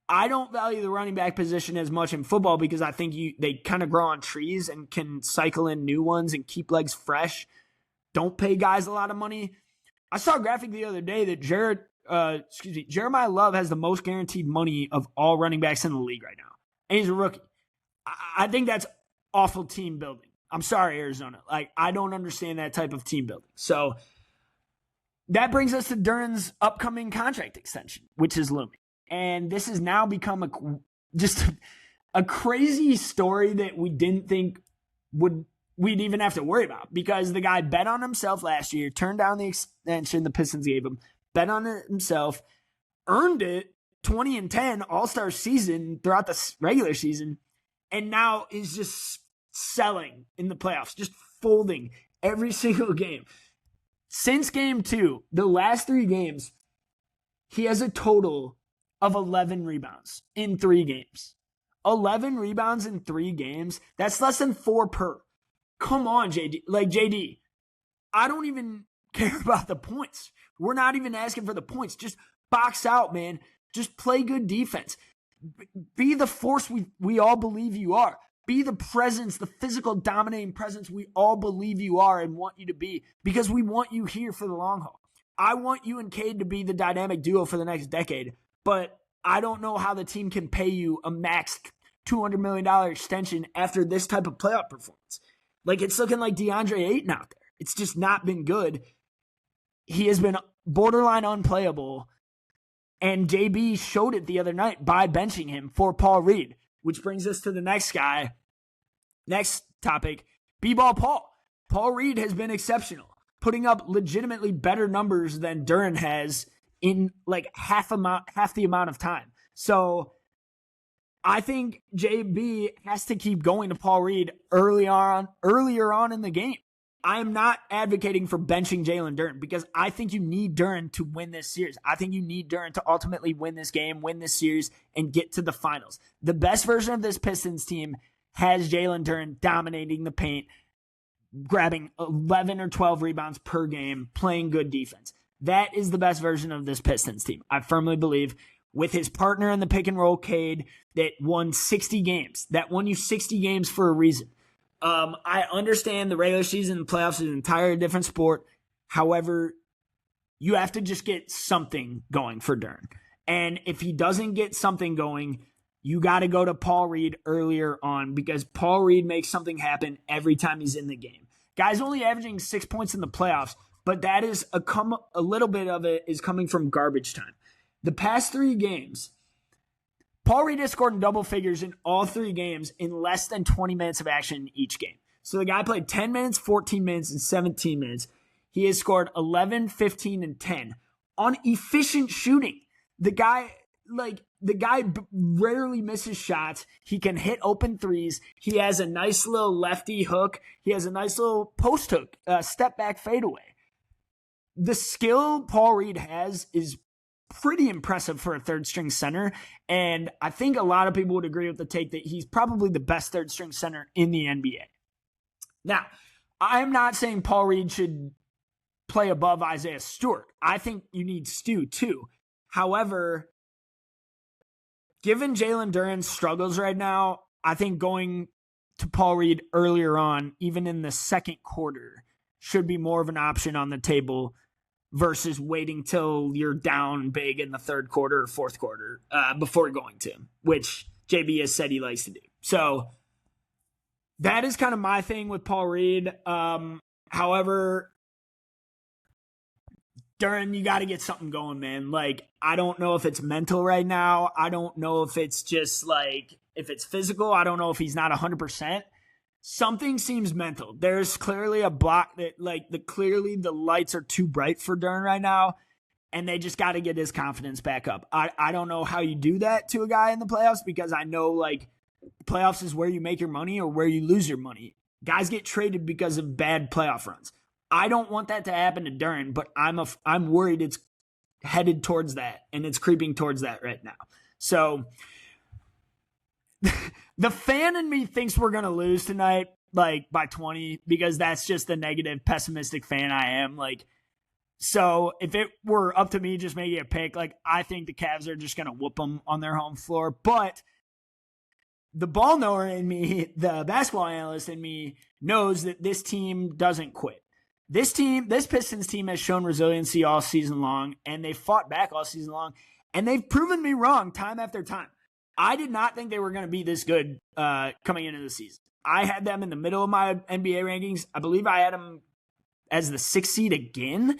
I don't value the running back position as much in football because I think they kind of grow on trees and can cycle in new ones and keep legs fresh. Don't pay guys a lot of money. I saw a graphic the other day that Jeremiah Love has the most guaranteed money of all running backs in the league right now. And he's a rookie. I think that's awful team building. I'm sorry, Arizona. Like, I don't understand that type of team building. So that brings us to Durant's upcoming contract extension, which is looming. And this has now become just a crazy story that we didn't think we'd even have to worry about, because the guy bet on himself last year, turned down the extension the Pistons gave him, bet on it himself, earned it, 20 and 10 all-star season throughout the regular season, and now is just selling in the playoffs, just folding every single game. Since game 2, the last 3 games, he has a total of 11 rebounds in 3 games. 11 rebounds in 3 games. That's less than 4 per. Come on, JD. Like, JD, I don't even care about the points. We're not even asking for the points. Just box out, man. Just play good defense. Be the force we all believe you are. Be the presence, the physical dominating presence we all believe you are and want you to be, because we want you here for the long haul. I want you and Cade to be the dynamic duo for the next decade, but I don't know how the team can pay you a max $200 million extension after this type of playoff performance. Like, it's looking like DeAndre Ayton out there. It's just not been good. He has been borderline unplayable, and JB showed it the other night by benching him for Paul Reed, which brings us to the next guy. Next topic, B-Ball Paul. Paul Reed has been exceptional, putting up legitimately better numbers than Duren has in like half the amount of time. So I think JB has to keep going to Paul Reed earlier on in the game. I am not advocating for benching Jalen Duren, because I think you need Duren to win this series. I think you need Duren to ultimately win this game, win this series, and get to the finals. The best version of this Pistons team has Jalen Duren dominating the paint, grabbing 11 or 12 rebounds per game, playing good defense. That is the best version of this Pistons team, I firmly believe, with his partner in the pick and roll, Cade, that won 60 games. That won you 60 games for a reason. I understand the regular season and playoffs is an entirely different sport. However, you have to just get something going for Duren. And if he doesn't get something going, you got to go to Paul Reed earlier on, because Paul Reed makes something happen every time he's in the game. Guy's only averaging 6 points in the playoffs, but that is a little bit of it is coming from garbage time. The past 3 games, Paul Reed has scored in double figures in all 3 games in less than 20 minutes of action in each game. So the guy played 10 minutes, 14 minutes, and 17 minutes. He has scored 11, 15, and 10 on efficient shooting. The guy rarely misses shots. He can hit open threes. He has a nice little lefty hook. He has a nice little post hook, step back fadeaway. The skill Paul Reed has is pretty impressive for a third string center. And I think a lot of people would agree with the take that he's probably the best third string center in the NBA. Now, I'm not saying Paul Reed should play above Isaiah Stewart. I think you need Stu too. However, given Jalen Duren's struggles right now, I think going to Paul Reed earlier on, even in the second quarter, should be more of an option on the table versus waiting till you're down big in the third quarter or fourth quarter before going to him, which JB has said he likes to do. So that is kind of my thing with Paul Reed. However, Duren, you got to get something going, man. Like, I don't know if it's mental right now. I don't know if it's just like, if it's physical. I don't know if he's not 100%. Something seems mental. There's clearly a block that, like, clearly the lights are too bright for Duren right now, and they just got to get his confidence back up. I don't know how you do that to a guy in the playoffs, because I know, like, playoffs is where you make your money or where you lose your money. Guys get traded because of bad playoff runs. I don't want that to happen to Duren, but I'm worried it's headed towards that, and it's creeping towards that right now. So the fan in me thinks we're going to lose tonight, like by 20, because that's just the negative, pessimistic fan I am. Like, so if it were up to me just making a pick, like, I think the Cavs are just going to whoop them on their home floor. But the ball knower in me, the basketball analyst in me, knows that this team doesn't quit. This Pistons team has shown resiliency all season long, and they fought back all season long, and they've proven me wrong time after time. I did not think they were going to be this good coming into the season. I had them in the middle of my NBA rankings. I believe I had them as the 6th seed again,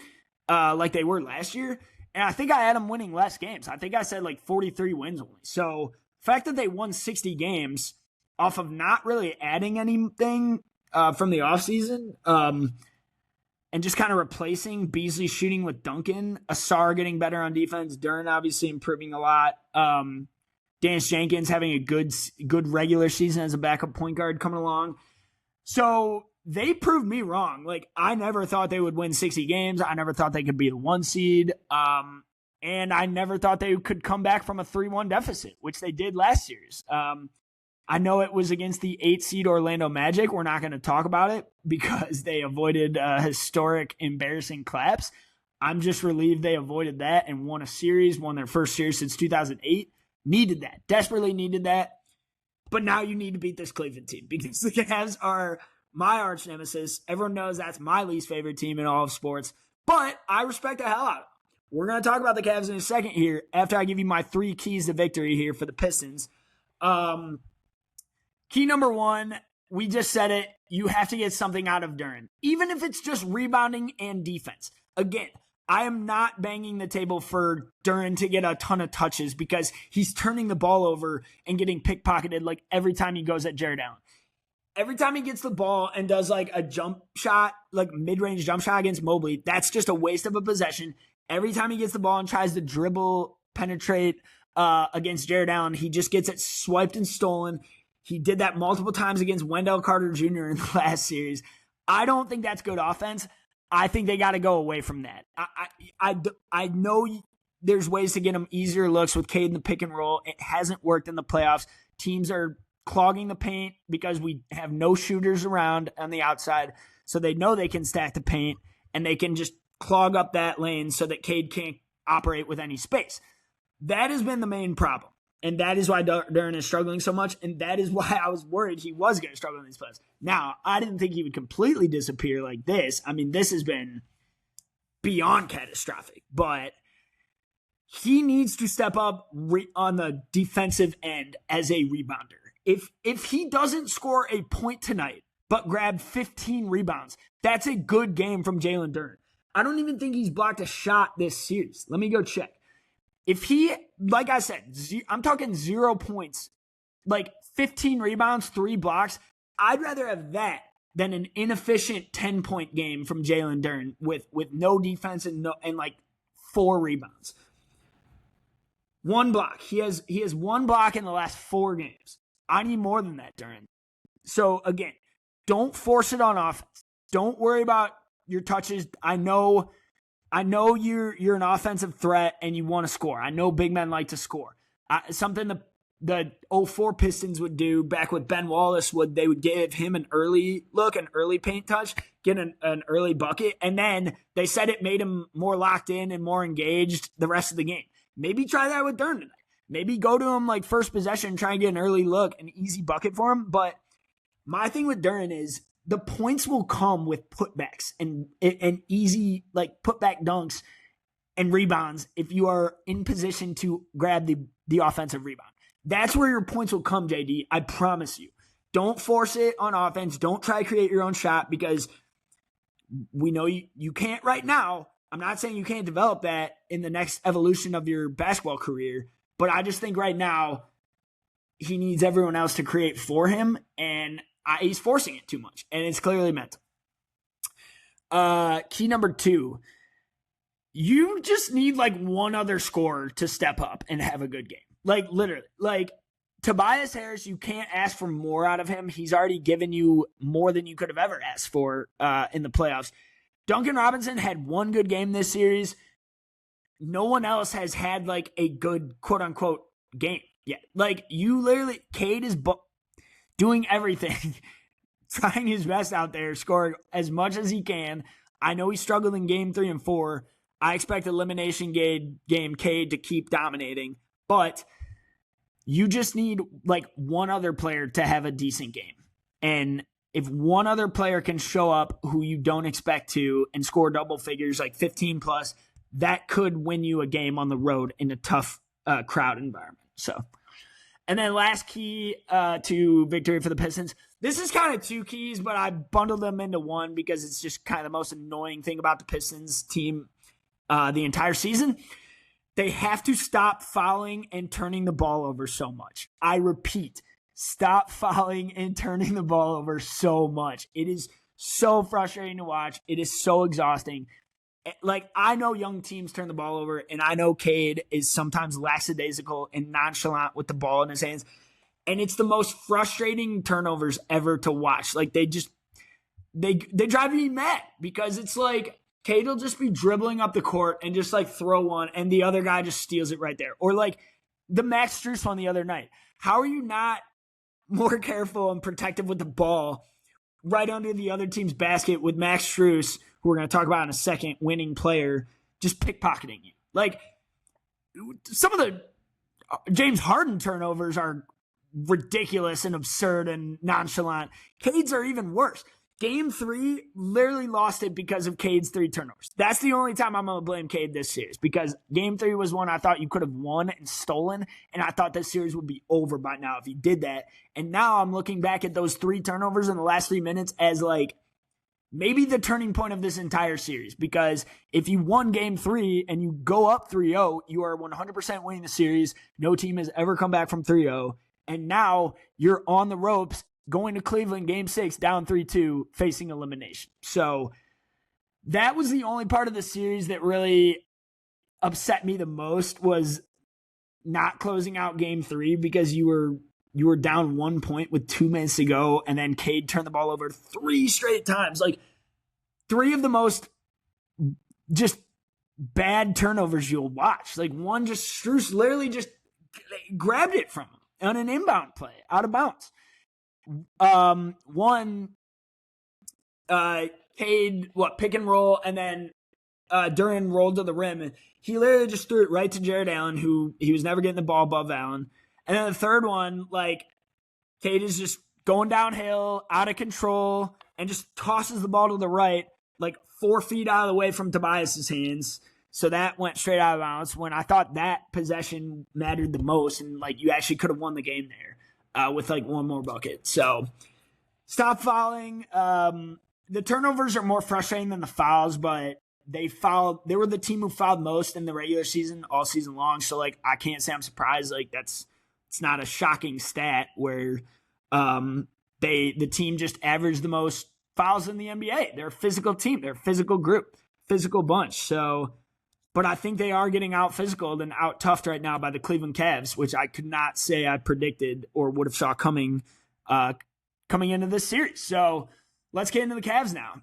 like they were last year. And I think I had them winning less games. I think I said like 43 wins only. So the fact that they won 60 games off of not really adding anything from the offseason, and just kind of replacing Beasley shooting with Duncan, Asar getting better on defense, Duren obviously improving a lot, Dennis Jenkins having a good regular season as a backup point guard coming along. So they proved me wrong. Like, I never thought they would win 60 games. I never thought they could be the 1 seed. And I never thought they could come back from a 3-1 deficit, which they did last series. I know it was against the 8 seed Orlando Magic. We're not going to talk about it because they avoided historic, embarrassing collapse. I'm just relieved they avoided that and won their first series since 2008. Needed that. Desperately needed that. But now you need to beat this Cleveland team because the Cavs are my arch nemesis. Everyone knows that's my least favorite team in all of sports. But I respect the hell out of them. We're going to talk about the Cavs in a second here after I give you my 3 keys to victory here for the Pistons. Key number 1, we just said it. You have to get something out of Duren, even if it's just rebounding and defense. Again, I am not banging the table for Duren to get a ton of touches because he's turning the ball over and getting pickpocketed like every time he goes at Jared Allen. Every time he gets the ball and does like a jump shot, like mid-range jump shot against Mobley, that's just a waste of a possession. Every time he gets the ball and tries to dribble, penetrate against Jared Allen, he just gets it swiped and stolen. He did that multiple times against Wendell Carter Jr. in the last series. I don't think that's good offense. I think they got to go away from that. I know there's ways to get him easier looks with Cade in the pick and roll. It hasn't worked in the playoffs. Teams are clogging the paint because we have no shooters around on the outside, so they know they can stack the paint and they can just clog up that lane so that Cade can't operate with any space. That has been the main problem. And that is why Duren is struggling so much. And that is why I was worried he was going to struggle in these playoffs. Now, I didn't think he would completely disappear like this. I mean, this has been beyond catastrophic. But he needs to step up on the defensive end as a rebounder. If he doesn't score a point tonight, but grab 15 rebounds, that's a good game from Jalen Duren. I don't even think he's blocked a shot this series. Let me go check. If he, like I said, I'm talking 0 points, like 15 rebounds, 3 blocks, I'd rather have that than an inefficient 10-point game from Jalen Duren with no defense and like 4 rebounds. 1 block. He has 1 block in the last 4 games. I need more than that, Duren. So again, don't force it on offense. Don't worry about your touches. I know you're an offensive threat and you want to score. I know big men like to score. Something the 04 Pistons would do back with Ben Wallace they would give him an early look, an early paint touch, get an early bucket, and then they said it made him more locked in and more engaged the rest of the game. Maybe try that with Duren tonight. Maybe go to him like first possession and try and get an early look, an easy bucket for him. But my thing with Duren is the points will come with putbacks and easy like putback dunks and rebounds if you are in position to grab the offensive rebound. That's where your points will come, JD. I promise you. Don't force it on offense. Don't try to create your own shot because we know you can't right now. I'm not saying you can't develop that in the next evolution of your basketball career, but I just think right now he needs everyone else to create for him, and he's forcing it too much, and it's clearly mental. Key number 2, you just need like one other scorer to step up and have a good game. Like literally, like Tobias Harris, you can't ask for more out of him. He's already given you more than you could have ever asked for in the playoffs. Duncan Robinson had 1 good game this series. No one else has had like a good quote unquote game yet. Like you literally, Cade is doing everything, trying his best out there, scoring as much as he can. I know he struggled in game 3 and 4. I expect elimination game Cade to keep dominating, but you just need like one other player to have a decent game. And if one other player can show up who you don't expect to and score double figures, like 15 plus, that could win you a game on the road in a tough crowd environment. So, and then last key to victory for the Pistons. This is kind of 2 keys, but I bundled them into one because it's just kind of the most annoying thing about the Pistons team the entire season. They have to stop fouling and turning the ball over so much. I repeat, stop fouling and turning the ball over so much. It is so frustrating to watch. It is so exhausting. Like, I know young teams turn the ball over, and I know Cade is sometimes lackadaisical and nonchalant with the ball in his hands. And it's the most frustrating turnovers ever to watch. Like, they drive me mad because it's like Cade will just be dribbling up the court and just like throw one, and the other guy just steals it right there. Or like the Max Strus one the other night. How are you not more careful and protective with the ball right under the other team's basket with Max Strus, who we're going to talk about in a second, winning player, just pickpocketing you? Like, some of the James Harden turnovers are ridiculous and absurd and nonchalant. Cade's are even worse. Game 3 literally lost it because of Cade's 3 turnovers. That's the only time I'm going to blame Cade this series, because Game 3 was one I thought you could have won and stolen, and I thought this series would be over by now if you did that. And now I'm looking back at those 3 turnovers in the last 3 minutes as like maybe the turning point of this entire series, because if you won Game 3 and you go up 3-0, you are 100% winning the series. No team has ever come back from 3-0, and now you're on the ropes going to Cleveland Game 6 down 3-2, facing elimination. So that was the only part of the series that really upset me the most, was not closing out Game 3, because you were down 1 point with 2 minutes to go, and then Cade turned the ball over 3 straight times. Like 3 of the most just bad turnovers you'll watch. Like one, just Strus literally just grabbed it from him on an inbound play out of bounds. One, Cade, pick and roll, and then Duran rolled to the rim, and he literally just threw it right to Jared Allen, who he was never getting the ball above Allen. And then the third one, like, Cade is just going downhill, out of control, and just tosses the ball to the right, like 4 feet out of the way from Tobias's hands. So that went straight out of bounds, when I thought that possession mattered the most, and like you actually could have won the game there with like one more bucket. So stop fouling. The turnovers are more frustrating than the fouls, but they were the team who fouled most in the regular season all season long. So like I can't say I'm surprised. Like it's not a shocking stat where the team just averaged the most fouls in the NBA. They're a physical team. They're a physical group, physical bunch. So, but I think they are getting out physicaled and out toughed right now by the Cleveland Cavs, which I could not say I predicted or would have saw coming into this series. So let's get into the Cavs now.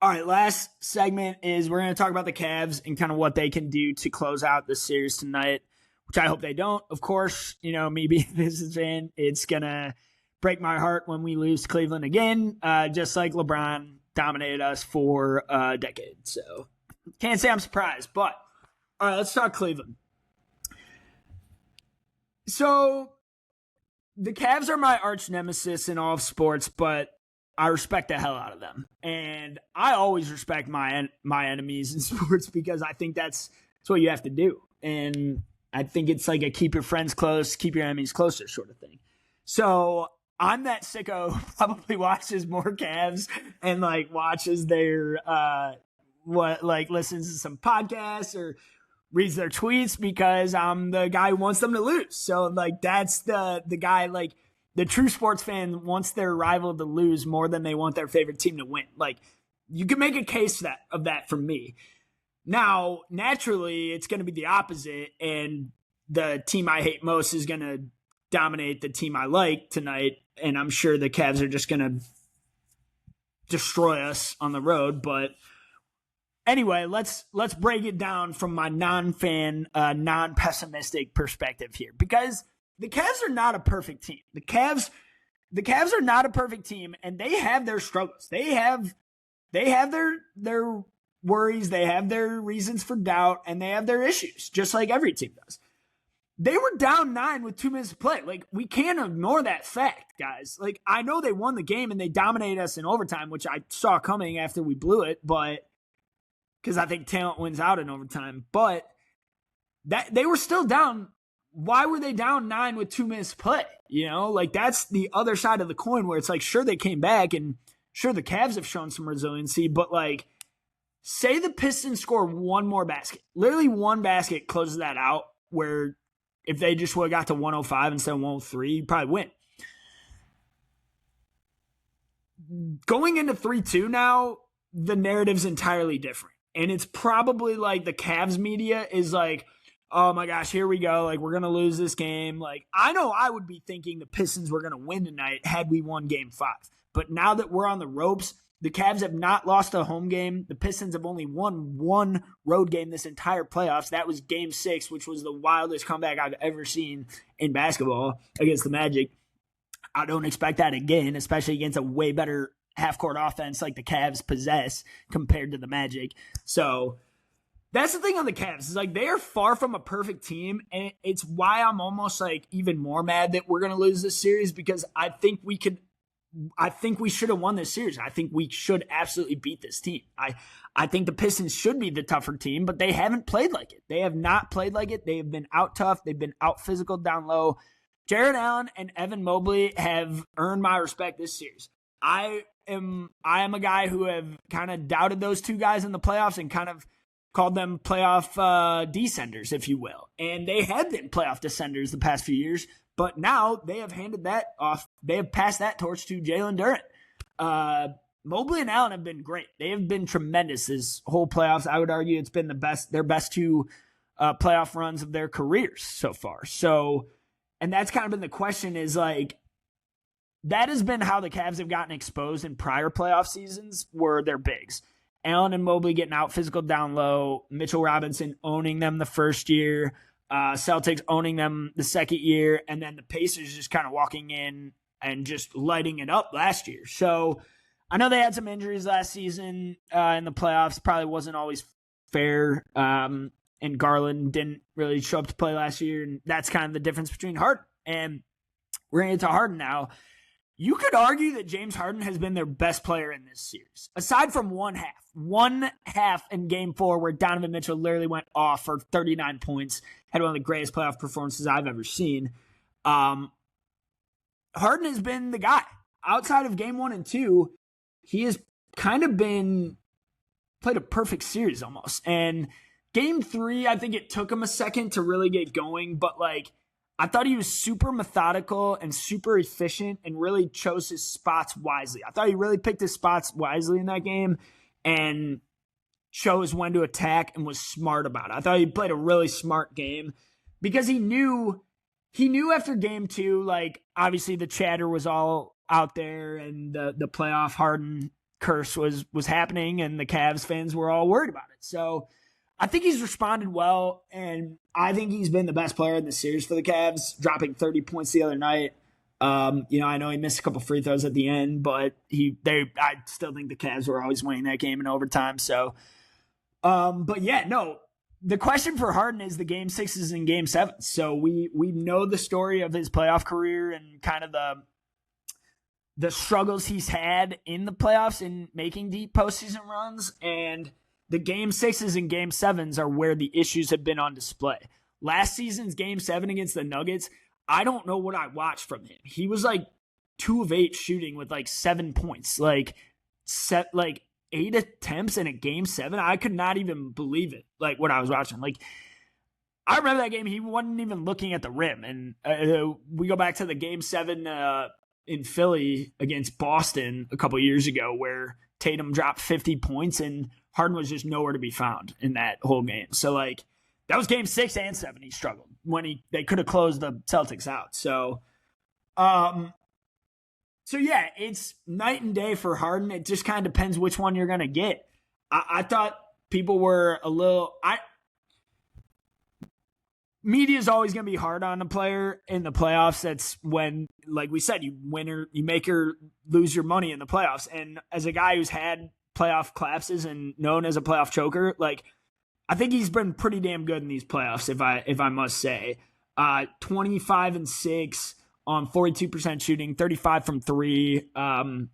All right, last segment is we're going to talk about the Cavs and kind of what they can do to close out the series tonight, which I hope they don't. Of course, me being a Pistons fan, it's going to break my heart when we lose to Cleveland again, just like LeBron dominated us for a decade. So can't say I'm surprised, but all right, let's talk Cleveland. So the Cavs are my arch nemesis in all of sports, but I respect the hell out of them. And I always respect my enemies in sports, because I think that's what you have to do. And I think it's like a keep your friends close, keep your enemies closer sort of thing. So I'm that sicko who probably watches more Cavs and like watches their listens to some podcasts or reads their tweets, because I'm the guy who wants them to lose. So like that's the guy, like the true sports fan wants their rival to lose more than they want their favorite team to win. Like you can make a case of that from me. Now, naturally, it's going to be the opposite, and the team I hate most is going to dominate the team I like tonight, and I'm sure the Cavs are just going to destroy us on the road. But anyway, let's break it down from my non-fan, non-pessimistic perspective here, because the Cavs are not a perfect team. The Cavs are not a perfect team, and they have their struggles. They have their worries, they have their reasons for doubt, and they have their issues, just like every team does. They were down 9 with 2 minutes to play. Like, we can't ignore that fact, guys. Like, I know they won the game and they dominated us in overtime, which I saw coming after we blew it, but because I think talent wins out in overtime. But that they were still down. Why were they down 9 with 2 minutes to play? Like that's the other side of the coin, where it's like, sure, they came back, and sure, the Cavs have shown some resiliency, but like, say the Pistons score one more basket. Literally one basket closes that out, where if they just would have got to 105 instead of 103, you'd probably win. Going into 3-2 now, the narrative's entirely different. And it's probably like the Cavs media is like, oh my gosh, here we go. Like, we're going to lose this game. Like, I know I would be thinking the Pistons were going to win tonight had we won Game 5. But now that we're on the ropes, the Cavs have not lost a home game. The Pistons have only won one road game this entire playoffs. That was Game 6, which was the wildest comeback I've ever seen in basketball against the Magic. I don't expect that again, especially against a way better half-court offense like the Cavs possess compared to the Magic. So That's the thing on the Cavs. Is like they are far from a perfect team, and it's why I'm almost like even more mad that we're going to lose this series, because I think we should have won this series. I think we should absolutely beat this team. I think the Pistons should be the tougher team, but they haven't played like it. They have not played like it. They have been out tough. They've been out physical down low. Jarrett Allen and Evan Mobley have earned my respect this series. I am a guy who have kind of doubted those two guys in the playoffs and kind of called them playoff descenders, if you will. And they have been playoff descenders the past few years, but now they have handed that off. They have passed that torch to Jalen Duren. Mobley and Allen have been great. They have been tremendous this whole playoffs. I would argue it's been their best two playoff runs of their careers so far. So, and that's kind of been the question, is like, that has been how the Cavs have gotten exposed in prior playoff seasons, were their bigs. Allen and Mobley getting out physical down low, Mitchell Robinson owning them the first year, Celtics owning them the second year, and then the Pacers just kind of walking in and just lighting it up last year. So I know they had some injuries last season in the playoffs. Probably wasn't always fair, and Garland didn't really show up to play last year, and that's kind of the difference between Harden. And we're going to get to Harden now. You could argue that James Harden has been their best player in this series, aside from one half in Game 4 where Donovan Mitchell literally went off for 39 points, had one of the greatest playoff performances I've ever seen. Harden has been the guy. Outside of Game 1 and 2, he has kind of played a perfect series almost. And Game 3, I think it took him a second to really get going, but like, I thought he was super methodical and super efficient and really chose his spots wisely. I thought he really picked his spots wisely in that game and chose when to attack and was smart about it. I thought he played a really smart game because he knew after Game 2, like, obviously the chatter was all out there and the playoff Harden curse was happening and the Cavs fans were all worried about it. So I think he's responded well, and I think he's been the best player in the series for the Cavs, dropping 30 points the other night. I know he missed a couple free throws at the end, but I still think the Cavs were always winning that game in overtime. So, but yeah, no, the question for Harden is the Game 6s and Game 7s. So we know the story of his playoff career and kind of the struggles he's had in the playoffs in making deep postseason runs, and the Game 6s and Game 7s are where the issues have been on display. Last season's Game 7 against the Nuggets, I don't know what I watched from him. He was like 2 of 8 shooting with like 7 points, like 8 attempts in a Game 7. I could not even believe it, like what I was watching. Like, I remember that game, he wasn't even looking at the rim. And we go back to the Game 7 in Philly against Boston a couple years ago where Tatum dropped 50 points and Harden was just nowhere to be found in that whole game. So, like, that was Game 6 and 7. He struggled when they could have closed the Celtics out. So, yeah, it's night and day for Harden. It just kind of depends which one you're going to get. I thought people were a little media is always going to be hard on a player in the playoffs. That's when, like we said, you make or lose your money in the playoffs. And as a guy who's had playoff collapses and known as a playoff choker, like, I think he's been pretty damn good in these playoffs, if I must say. 25-6 on 42% shooting, 35 from 3. I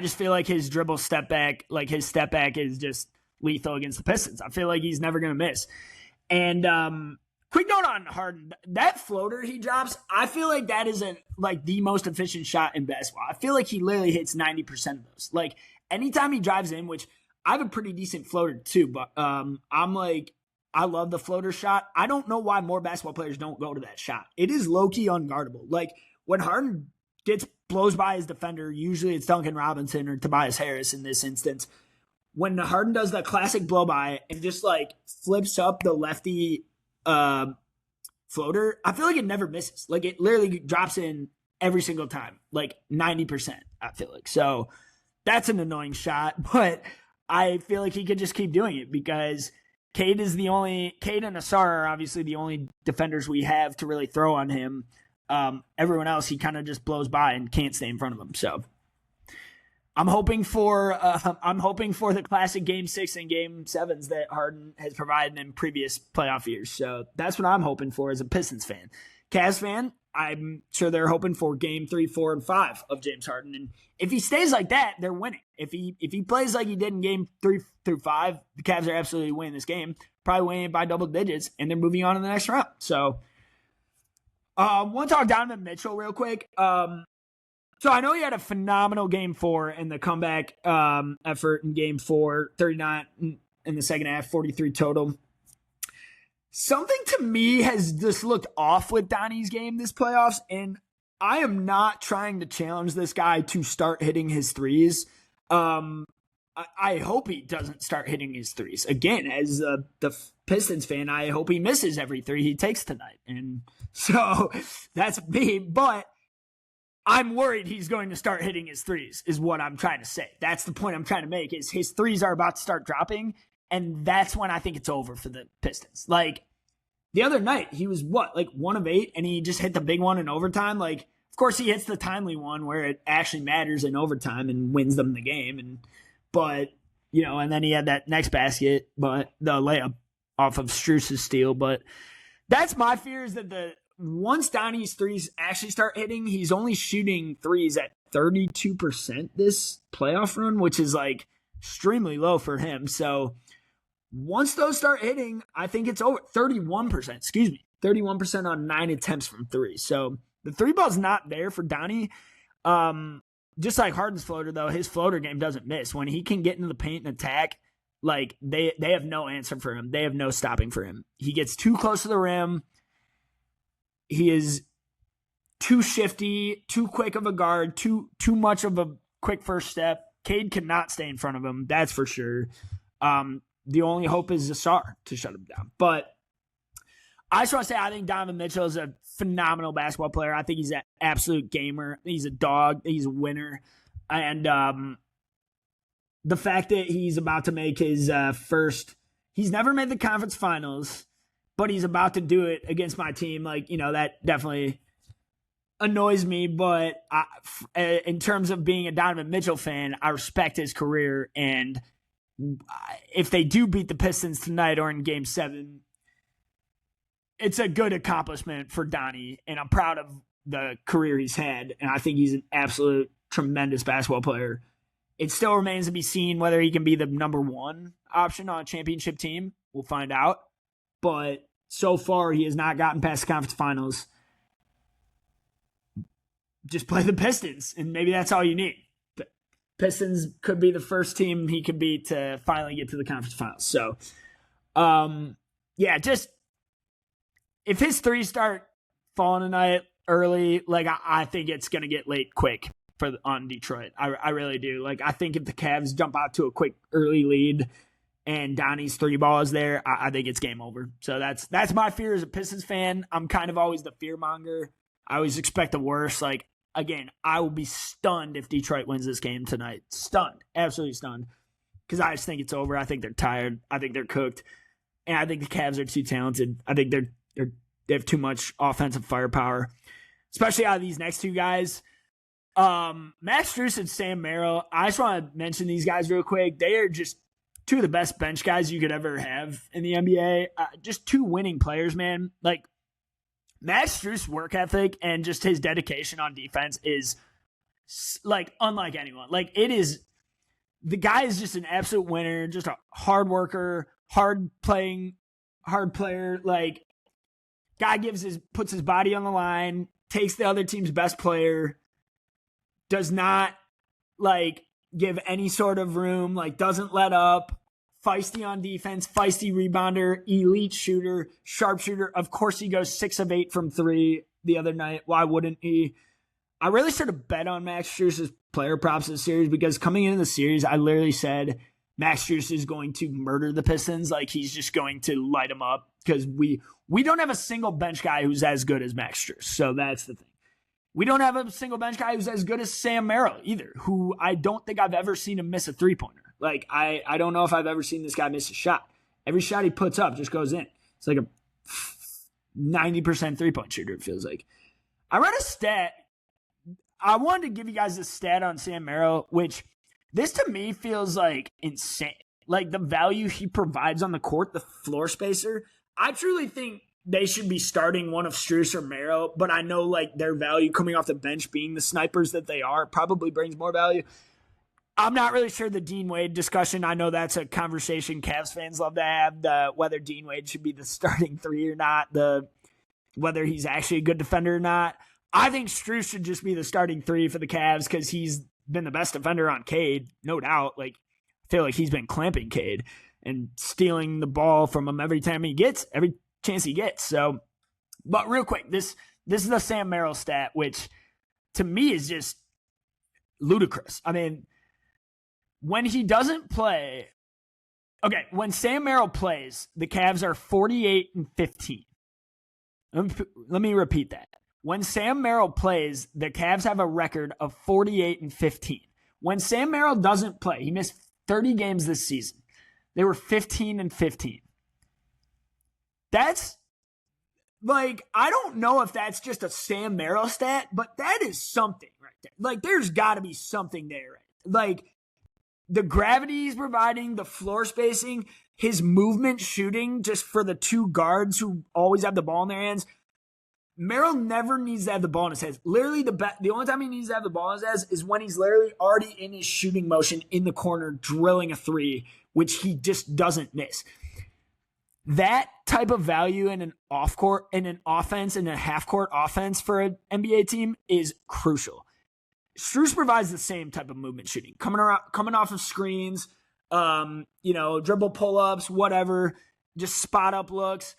just feel like his dribble step back is just lethal against the Pistons. I feel like he's never going to miss. And quick note on Harden, that floater he drops, I feel like that isn't like the most efficient shot in basketball. I feel like he literally hits 90% of those. Like, anytime he drives in, which I have a pretty decent floater too, but I'm like, I love the floater shot. I don't know why more basketball players don't go to that shot. It is low-key unguardable. Like, when Harden blows by his defender, usually it's Duncan Robinson or Tobias Harris in this instance. When Harden does the classic blow-by and just, like, flips up the lefty floater, I feel like it never misses. Like, it literally drops in every single time, like 90%, I feel like. So that's an annoying shot, but I feel like he could just keep doing it because Cade and Asar are obviously the only defenders we have to really throw on him. Everyone else, he kind of just blows by and can't stay in front of him. So, I'm hoping for the classic Game 6 and Game 7s that Harden has provided in previous playoff years. So that's what I'm hoping for as a Pistons fan. Cavs fan, I'm sure they're hoping for Game 3, 4, and 5 of James Harden. And if he stays like that, they're winning. If he plays like he did in Game 3 through 5, the Cavs are absolutely winning this game. Probably winning it by double digits, and they're moving on to the next round. So, want to talk Donovan Mitchell real quick. So I know he had a phenomenal Game 4 in the comeback effort in Game 4, 39 in the second half, 43 total. Something to me has just looked off with Donnie's game this playoffs, and I am not trying to challenge this guy to start hitting his threes. I hope he doesn't start hitting his threes. Again, as the Pistons fan, I hope he misses every three he takes tonight. And so that's me, but I'm worried he's going to start hitting his threes is what I'm trying to say. That's the point I'm trying to make is his threes are about to start dropping, and that's when I think it's over for the Pistons. Like, the other night, he was, 1 of 8, and he just hit the big one in overtime. Like, of course, he hits the timely one where it actually matters in overtime and wins them the game. But, and then he had that next basket, but the layup off of Strus's steal. But that's my fear is that once Donnie's threes actually start hitting, he's only shooting threes at 32% this playoff run, which is, extremely low for him. So once those start hitting, I think it's over. 31% on 9 attempts from 3. So the 3 ball's not there for Donnie. Just like Harden's floater, though, his floater game doesn't miss. When he can get into the paint and attack, they have no answer for him. They have no stopping for him. He gets too close to the rim. He is too shifty, too quick of a guard, too much of a quick first step. Cade cannot stay in front of him, that's for sure. The only hope is Zassar to shut him down. But I just want to say I think Donovan Mitchell is a phenomenal basketball player. I think he's an absolute gamer. He's a dog. He's a winner. And the fact that he's about to make his he's never made the conference finals, but he's about to do it against my team. That definitely annoys me. But in terms of being a Donovan Mitchell fan, I respect his career. And if they do beat the Pistons tonight or in Game 7, it's a good accomplishment for Donnie, and I'm proud of the career he's had, and I think he's an absolute tremendous basketball player. It still remains to be seen whether he can be the number 1 option on a championship team. We'll find out. But so far, he has not gotten past the conference finals. Just play the Pistons, and maybe that's all you need. Pistons could be the first team he could beat to finally get to the conference finals. So, just if his threes start falling tonight early, I think it's going to get late quick on Detroit. I really do. I think if the Cavs jump out to a quick early lead and Donnie's 3 ball is there, I think it's game over. So that's my fear as a Pistons fan. I'm kind of always the fear monger. I always expect the worst. Again, I will be stunned if Detroit wins this game tonight. Stunned. Absolutely stunned. Because I just think it's over. I think they're tired. I think they're cooked. And I think the Cavs are too talented. I think they have too much offensive firepower. Especially out of these next 2 guys. Max Strus and Sam Merrill. I just want to mention these guys real quick. They are just 2 of the best bench guys you could ever have in the NBA. Just 2 winning players, man. Max Strus' work ethic and just his dedication on defense is unlike anyone. The guy is just an absolute winner, just a hard worker, hard player. Guy puts his body on the line, takes the other team's best player, does not give any sort of room, doesn't let up. Feisty on defense, feisty rebounder, elite shooter, sharpshooter. Of course, he goes 6 of 8 from 3 the other night. Why wouldn't he? I really sort of bet on Max Strus' player props this series because coming into the series, I literally said Max Strus is going to murder the Pistons. He's just going to light them up because we don't have a single bench guy who's as good as Max Strus. So that's the thing. We don't have a single bench guy who's as good as Sam Merrill either, who I don't think I've ever seen him miss a 3-pointer. I don't know if I've ever seen this guy miss a shot. Every shot he puts up just goes in. It's like a 90% 3-point shooter, it feels like. I read a stat. I wanted to give you guys a stat on Sam Merrill, which This to me feels like insane. Like the value he provides on the court, the floor spacer. I truly think they should be starting one of Strus or Merrill, but I know like their value coming off the bench being the snipers that they are probably brings more value. I'm not really sure the Dean Wade discussion. I know that's a conversation Cavs fans love to have, whether Dean Wade should be the starting three or not, whether he's actually a good defender or not. I think Strus should just be the starting three for the Cavs because he's been the best defender on Cade, no doubt. Like, I feel like he's been clamping Cade and stealing the ball from him every chance he gets. So, but real quick, this is the Sam Merrill stat, which to me is just ludicrous. I mean, when he doesn't play, when Sam Merrill plays, the Cavs are 48-15. Let me repeat that. When Sam Merrill plays, the Cavs have a record of 48-15. When Sam Merrill doesn't play, he missed 30 games this season. They were 15-15. That's like, I don't know if that's just a Sam Merrill stat, but that is something right there. Like, there's got to be something there. Right? Like, the gravity he's providing, the floor spacing, his movement shooting just for the two guards who always have the ball in their hands. Merrill never needs to have the ball in his hands. Literally, the only time he needs to have the ball in his hands is when he's literally already in his shooting motion in the corner, drilling a three, which he just doesn't miss. That type of value in an off-court, in an offense, in a half-court offense for an NBA team is crucial. Strus provides the same type of movement shooting, coming off of screens, dribble pull-ups, whatever, just spot-up looks.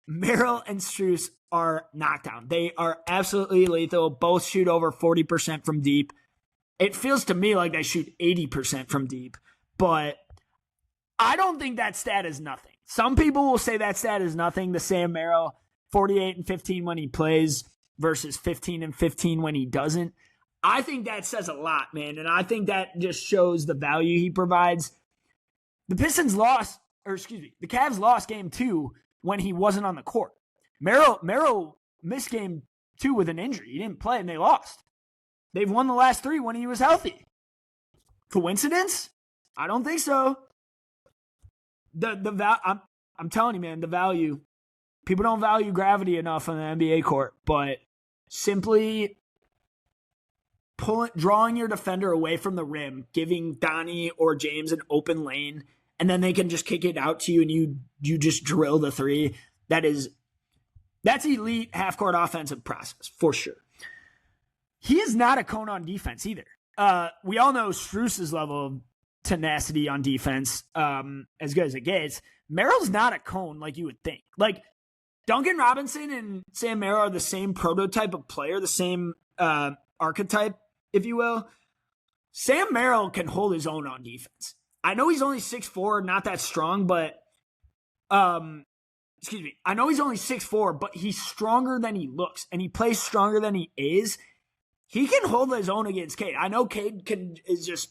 Merrill and Strus are knockdown. They are absolutely lethal. Both shoot over 40% from deep. It feels to me like they shoot 80% from deep, but I don't think that stat is nothing. Some people will say that stat is nothing. The Sam Merrill 48-15 when he plays versus 15-15 when he doesn't. I think that says a lot, man, and I think that just shows the value he provides. The Cavs lost game 2 when he wasn't on the court. Merrill missed game 2 with an injury. He didn't play, and they lost. They've won the last 3 when he was healthy. Coincidence? I don't think so. I'm telling you, man, the value. People don't value gravity enough on the NBA court, but simply drawing your defender away from the rim, giving Donnie or James an open lane, and then they can just kick it out to you and you just drill the three. That's elite half-court offensive process, for sure. He is not a cone on defense either. We all know Strus's level of tenacity on defense, as good as it gets. Merrill's not a cone like you would think. Like, Duncan Robinson and Sam Merrill are the same prototype of player, the same archetype, if you will. Sam Merrill can hold his own on defense. I know he's only 6'4", not that strong, but I know he's only 6'4", but he's stronger than he looks, and he plays stronger than he is. He can hold his own against Cade. I know Cade is just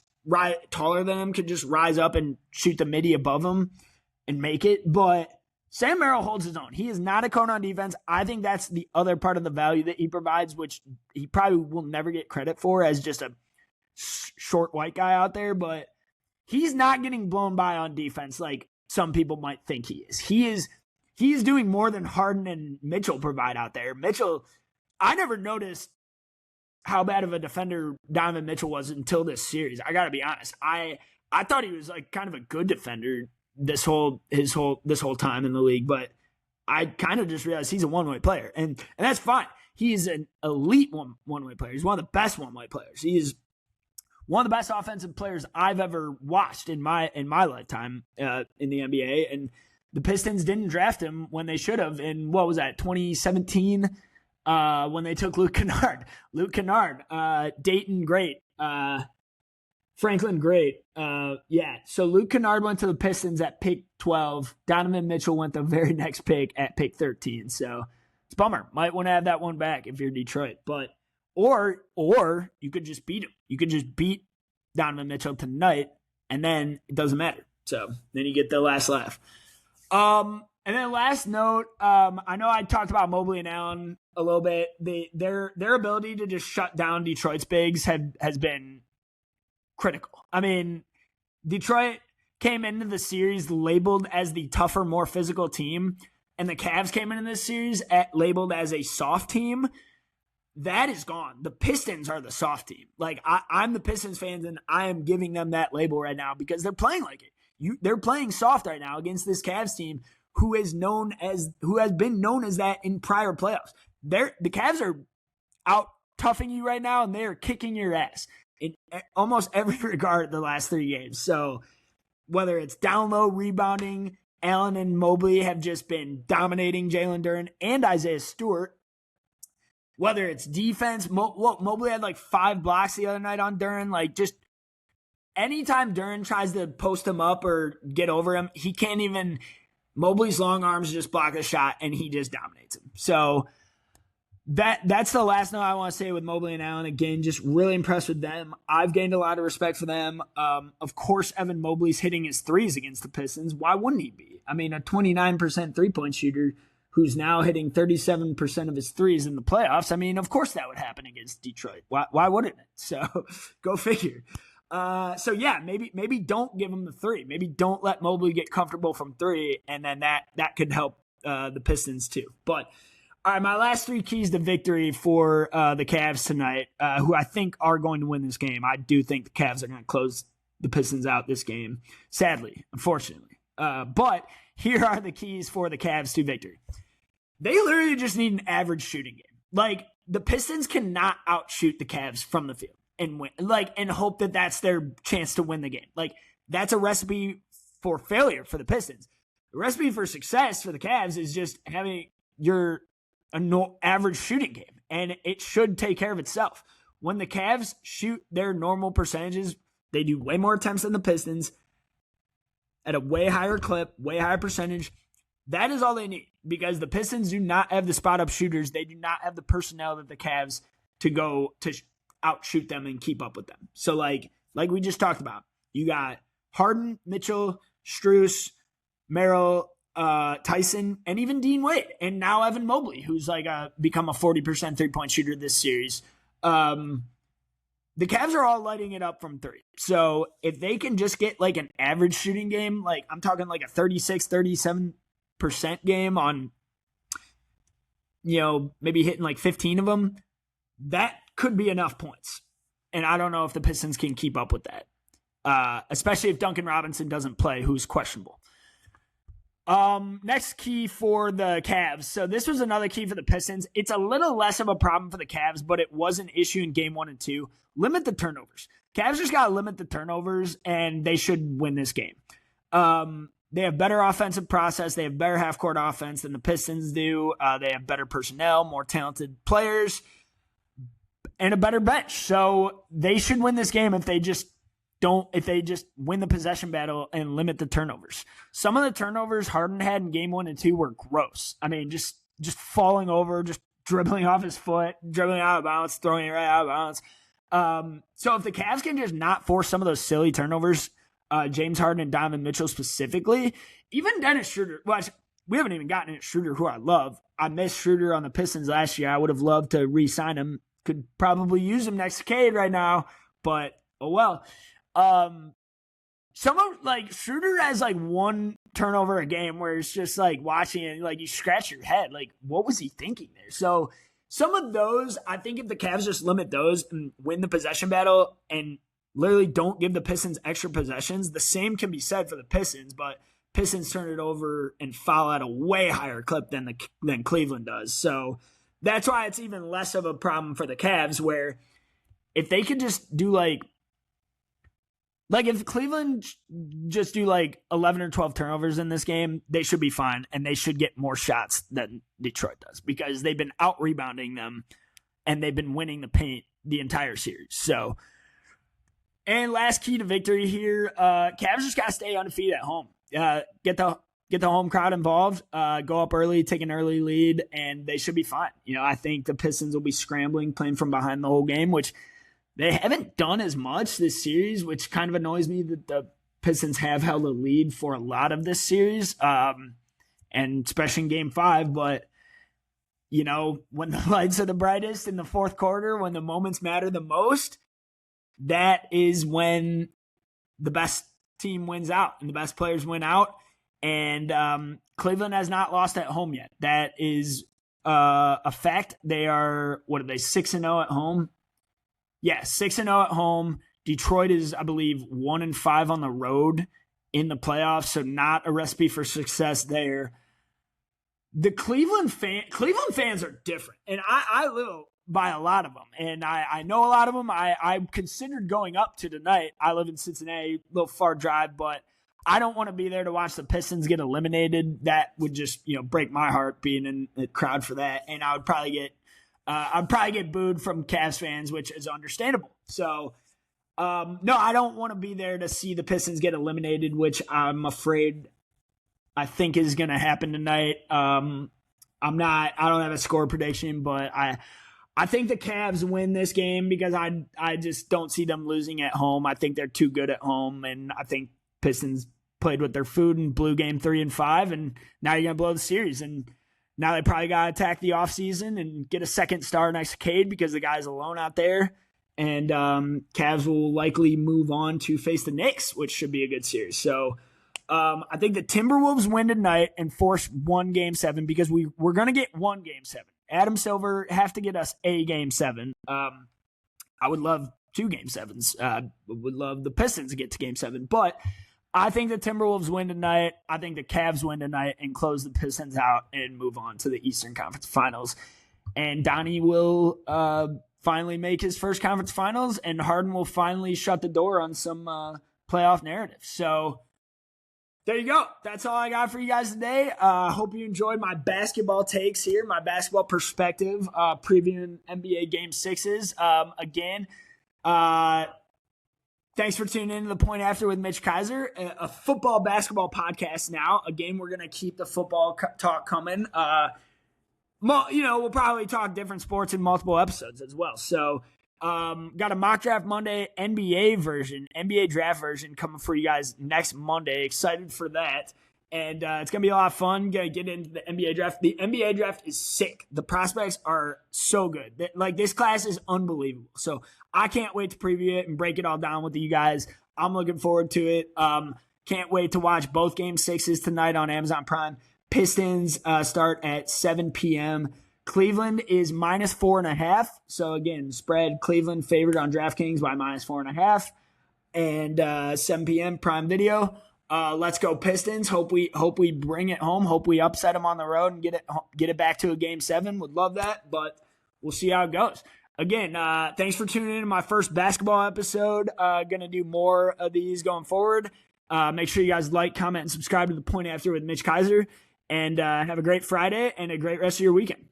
taller than him, can just rise up and shoot the midi above him and make it, but Sam Merrill holds his own. He is not a cone on defense. I think that's the other part of the value that he provides, which he probably will never get credit for as just a short white guy out there, but he's not getting blown by on defense like some people might think he is. He is doing more than Harden and Mitchell provide out there. Mitchell, I never noticed how bad of a defender Donovan Mitchell was until this series. I got to be honest. I thought he was like kind of a good defender this whole time in the league, but I kind of just realized he's a one-way player, and that's fine. He's an elite one-way player. He's one of the best one-way players. He is one of the best offensive players I've ever watched in my lifetime in the NBA. And the Pistons didn't draft him when they should have in, 2017, when they took Luke Kennard. Dayton, great. Franklin, great. So Luke Kennard went to the Pistons at pick 12. Donovan Mitchell went the very next pick at pick 13. So it's a bummer. Might want to have that one back if you're Detroit. But or you could just beat him. You could just beat Donovan Mitchell tonight, and then it doesn't matter. So then you get the last laugh. And then last note, I know I talked about Mobley and Allen a little bit. Their ability to just shut down Detroit's bigs has been critical. I mean, Detroit came into the series labeled as the tougher, more physical team, and the Cavs came into this series labeled as a soft team. That is gone. The Pistons are the soft team. Like, I'm the Pistons fans, and I am giving them that label right now because they're playing like it. They're playing soft right now against this Cavs team who has been known as that in prior playoffs. The Cavs are out toughing you right now, and they are kicking your ass in almost every regard the last 3 games. So whether it's down low rebounding, Allen and Mobley have just been dominating Jalen Duren and Isaiah Stewart. Whether it's defense, Mobley had like 5 blocks the other night on Duren. Like, just anytime Duren tries to post him up or get over him, he can't even. Mobley's long arms just block a shot, and he just dominates him. So that's the last note I want to say with Mobley and Allen. Again, just really impressed with them. I've gained a lot of respect for them. Of course, Evan Mobley's hitting his threes against the Pistons. Why wouldn't he be? I mean, a 29% three-point shooter who's now hitting 37% of his threes in the playoffs. I mean, of course that would happen against Detroit. Why wouldn't it? So go figure. So yeah, maybe don't give him the 3. Maybe don't let Mobley get comfortable from 3, and then that could help the Pistons too. But all right, my last 3 keys to victory for the Cavs tonight, who I think are going to win this game. I do think the Cavs are going to close the Pistons out this game, sadly, unfortunately. But here are the keys for the Cavs to victory. They literally just need an average shooting game. Like, the Pistons cannot outshoot the Cavs from the field and win, and hope that that's their chance to win the game. Like, that's a recipe for failure for the Pistons. The recipe for success for the Cavs is just having average shooting game, and it should take care of itself. When the Cavs shoot their normal percentages, they do way more attempts than the Pistons at a way higher clip, way higher percentage. That is all they need, because the Pistons do not have the spot-up shooters. They do not have the personnel that the Cavs to go to outshoot them and keep up with them. So like we just talked about, you got Harden, Mitchell, Strus, Merrill, Tyson, and even Dean Wade, and now Evan Mobley, who's become a 40% three-point shooter this series. The Cavs are all lighting it up from 3. So if they can just get like an average shooting game, like I'm talking like a 36, 37% game on, maybe hitting like 15 of them, that could be enough points. And I don't know if the Pistons can keep up with that, especially if Duncan Robinson doesn't play, who's questionable. Next key for the Cavs. So this was another key for the Pistons. It's a little less of a problem for the Cavs, but it was an issue in game 1 and 2. Limit the turnovers. Cavs just got to limit the turnovers, and they should win this game. They have better offensive process. They have better half-court offense than the Pistons do. They have better personnel, more talented players, and a better bench. So they should win this game if they just win the possession battle and limit the turnovers. Some of the turnovers Harden had in game 1 and 2 were gross. I mean, just falling over, just dribbling off his foot, dribbling out of bounds, throwing it right out of bounds. So if the Cavs can just not force some of those silly turnovers, James Harden and Donovan Mitchell specifically, even Dennis Schroeder, we haven't even gotten into Schroeder, who I love. I missed Schroeder on the Pistons last year. I would have loved to re-sign him. Could probably use him next to Cade right now, but oh well. Schroeder has like 1 turnover a game where it's just like watching it, like you scratch your head, like what was he thinking there? So some of those, I think if the Cavs just limit those and win the possession battle and literally don't give the Pistons extra possessions, the same can be said for the Pistons, but Pistons turn it over and foul at a way higher clip than Cleveland does. So that's why it's even less of a problem for the Cavs, where if they could just do like if Cleveland just do like 11 or 12 turnovers in this game, they should be fine, and they should get more shots than Detroit does, because they've been out-rebounding them, and they've been winning the paint the entire series. So, and last key to victory here, Cavs just got to stay undefeated at home. Get the home crowd involved, go up early, take an early lead, and they should be fine. I think the Pistons will be scrambling, playing from behind the whole game, which they haven't done as much this series, which kind of annoys me that the Pistons have held a lead for a lot of this series, and especially in Game 5. But, when the lights are the brightest in the fourth quarter, when the moments matter the most, that is when the best team wins out and the best players win out. And Cleveland has not lost at home yet. That is a fact. They are, 6-0 at home? Yeah, 6-0 at home. Detroit is, I believe, 1-5 on the road in the playoffs, so not a recipe for success there. The Cleveland fans are different, and I live by a lot of them, and I know a lot of them. I considered going up to tonight. I live in Cincinnati, a little far drive, but I don't want to be there to watch the Pistons get eliminated. That would just break my heart being in the crowd for that, and I'd probably get booed from Cavs fans, which is understandable. So. No, I don't want to be there to see the Pistons get eliminated, which I think is going to happen tonight. I don't have a score prediction, but I think the Cavs win this game because I just don't see them losing at home. I think they're too good at home, and I think Pistons played with their food and blew game 3 and 5, and now you're going to blow the series. And now they probably got to attack the offseason and get a second star next to Cade because the guy's alone out there. And Cavs will likely move on to face the Knicks, which should be a good series. So I think the Timberwolves win tonight and force one Game 7 because we're going to get one Game 7. Adam Silver have to get us a Game 7. I would love 2 Game 7s. Would love the Pistons to get to Game 7. But I think the Timberwolves win tonight. I think the Cavs win tonight and close the Pistons out and move on to the Eastern Conference Finals. And Donnie will finally make his first conference finals, and Harden will finally shut the door on some playoff narrative. So there you go. That's all I got for you guys today. Hope you enjoyed my basketball takes here, my basketball perspective, previewing NBA Game 6s. Again, thanks for tuning in to The Point After with Mitch Kaiser, a football basketball podcast now. Again, we're going to keep the football talk coming. We'll probably talk different sports in multiple episodes as well. So, got a Mock Draft Monday NBA draft version coming for you guys next Monday. Excited for that. And it's going to be a lot of fun. Going to get into the NBA draft. The NBA draft is sick. The prospects are so good. This class is unbelievable. So, I can't wait to preview it and break it all down with you guys. I'm looking forward to it. Can't wait to watch both Game 6s tonight on Amazon Prime. Pistons start at 7 p.m. Cleveland is -4.5. So, again, spread Cleveland favored on DraftKings by -4.5. And 7 p.m. Prime Video. Let's go Pistons. Hope we bring it home. Hope we upset them on the road and get it back to a Game 7. Would love that, but we'll see how it goes. Again, thanks for tuning in to my first basketball episode. Going to do more of these going forward. Make sure you guys like, comment, and subscribe to The Point After with Mitch Kaiser. And have a great Friday and a great rest of your weekend.